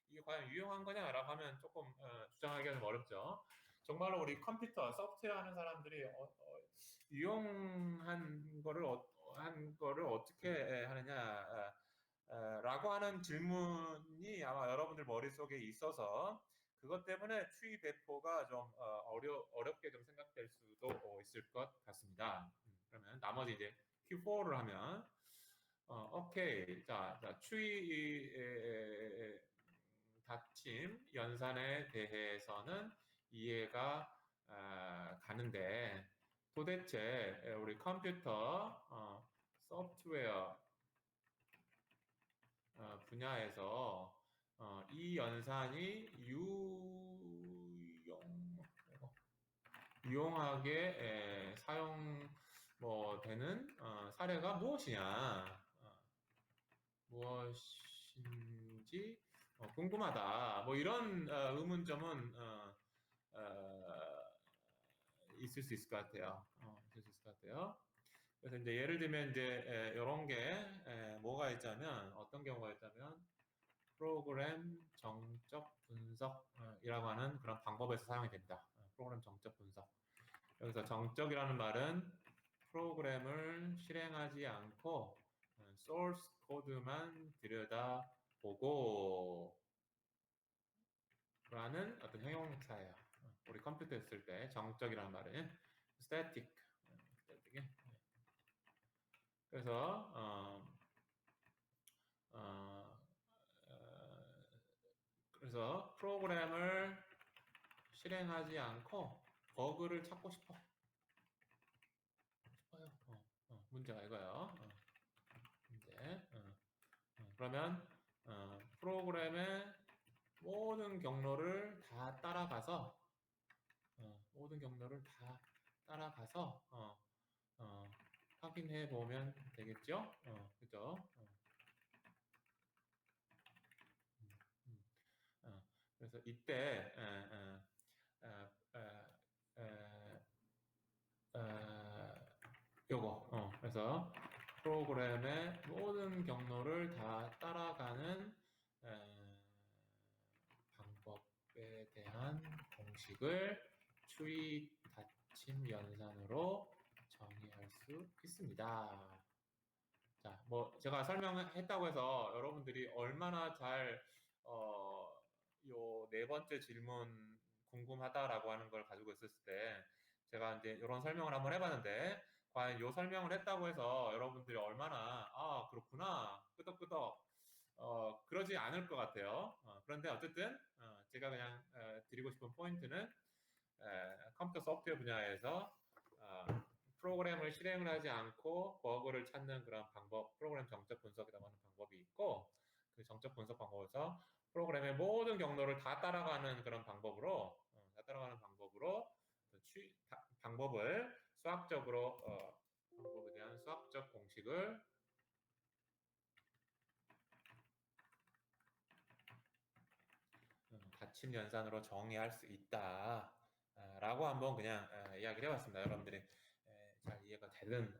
이게 과연 유용한 거냐라고 하면 조금 주장하기가 좀 어렵죠. 정말로 우리 컴퓨터, 소프트웨어 하는 사람들이 유용한 거를 어떻게 하느냐 라고 하는 질문이 아마 여러분들 머릿속에 있어서 그것 때문에 추이 배포가 좀 어렵게 좀 생각될 수도 있을 것 같습니다. 그러면 나머지 이제 Q4를 하면 오케이. 자, 추이 닫힘 연산에 대해서는 이해가 가는데 도대체 우리 컴퓨터 소프트웨어 분야에서 이 연산이 유용하게 사용 되는 사례가 무엇인지 궁금하다. 뭐 이런 의문점은 있을 수 있을 것 같아요. 있을 수 있을 것 같아요. 그래서 이제 예를 들면 이제 이런 게 뭐가 있자면 어떤 경우가 있다면 프로그램 정적 분석이라고 하는 그런 방법에서 사용이 된다. 프로그램 정적 분석. 여기서 정적이라는 말은 프로그램을 실행하지 않고 소스 코드만 들여다보고 라는 어떤 형용사예요. 우리 컴퓨터 했을 때 정적이라는 말은 static. 그래서 그래서 프로그램을 실행하지 않고 버그를 찾고 싶어요. 문제가 이거예요. 문제. 그러면 프로그램의 모든 경로를 다 따라가서 확인해 보면 되겠죠? 그죠? 그래서 이때 요거 그래서 프로그램의 모든 경로를 다 따라가는 방법에 대한 공식을 추이 닫힘 연산으로 정의할 수 있습니다. 자, 뭐 제가 설명했다고 해서 여러분들이 얼마나 잘 요 네 번째 질문 궁금하다라고 하는 걸 가지고 있었을 때 제가 이제 이런 설명을 한번 해봤는데 과연 요 설명을 했다고 해서 여러분들이 얼마나 그렇구나 끄덕끄덕 그러지 않을 것 같아요. 그런데 어쨌든 제가 그냥 드리고 싶은 포인트는 컴퓨터 소프트웨어 분야에서 프로그램을 실행을 하지 않고 버그를 찾는 그런 방법, 프로그램 정적 분석이라고 하는 방법이 있고 그 정적 분석 방법에서 프로그램의 모든 경로를 다 따라가는 그런 방법으로 방법을 수학적으로 방법에 대한 수학적 공식을 닫힘 연산으로 정의할 수 있다. 라고 한번 그냥 이야기를 해봤습니다. 여러분들이 잘 이해가 되든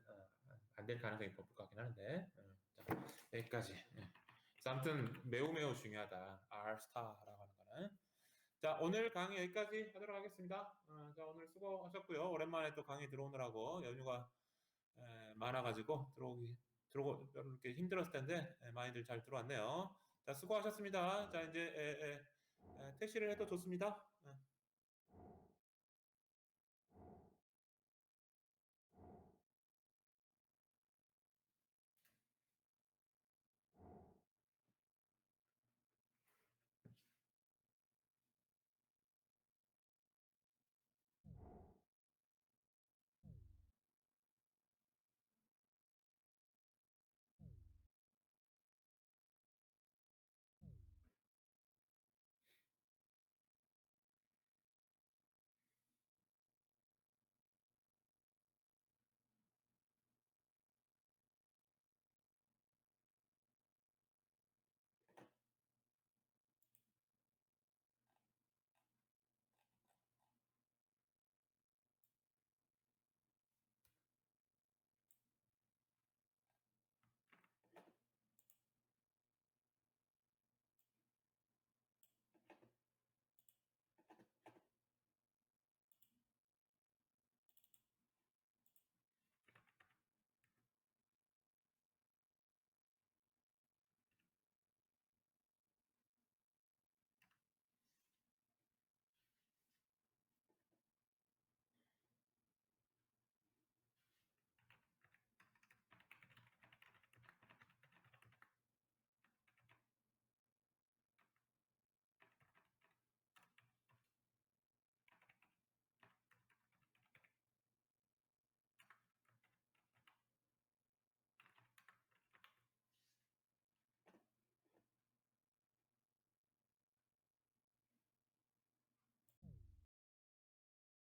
안 될 가능성이 높을 것 같긴 하는데 자, 여기까지. 그래서 아무튼 매우 중요하다. R*라고 하는 거는. 자, 오늘 강의 여기까지 하도록 하겠습니다. 자, 오늘 수고하셨고요. 오랜만에 또 강의 들어오느라고 연휴가 많아가지고 들어오고 이렇게 힘들었을 텐데 많이들 잘 들어왔네요. 자, 수고하셨습니다. 자, 이제 퇴실을 해도 좋습니다.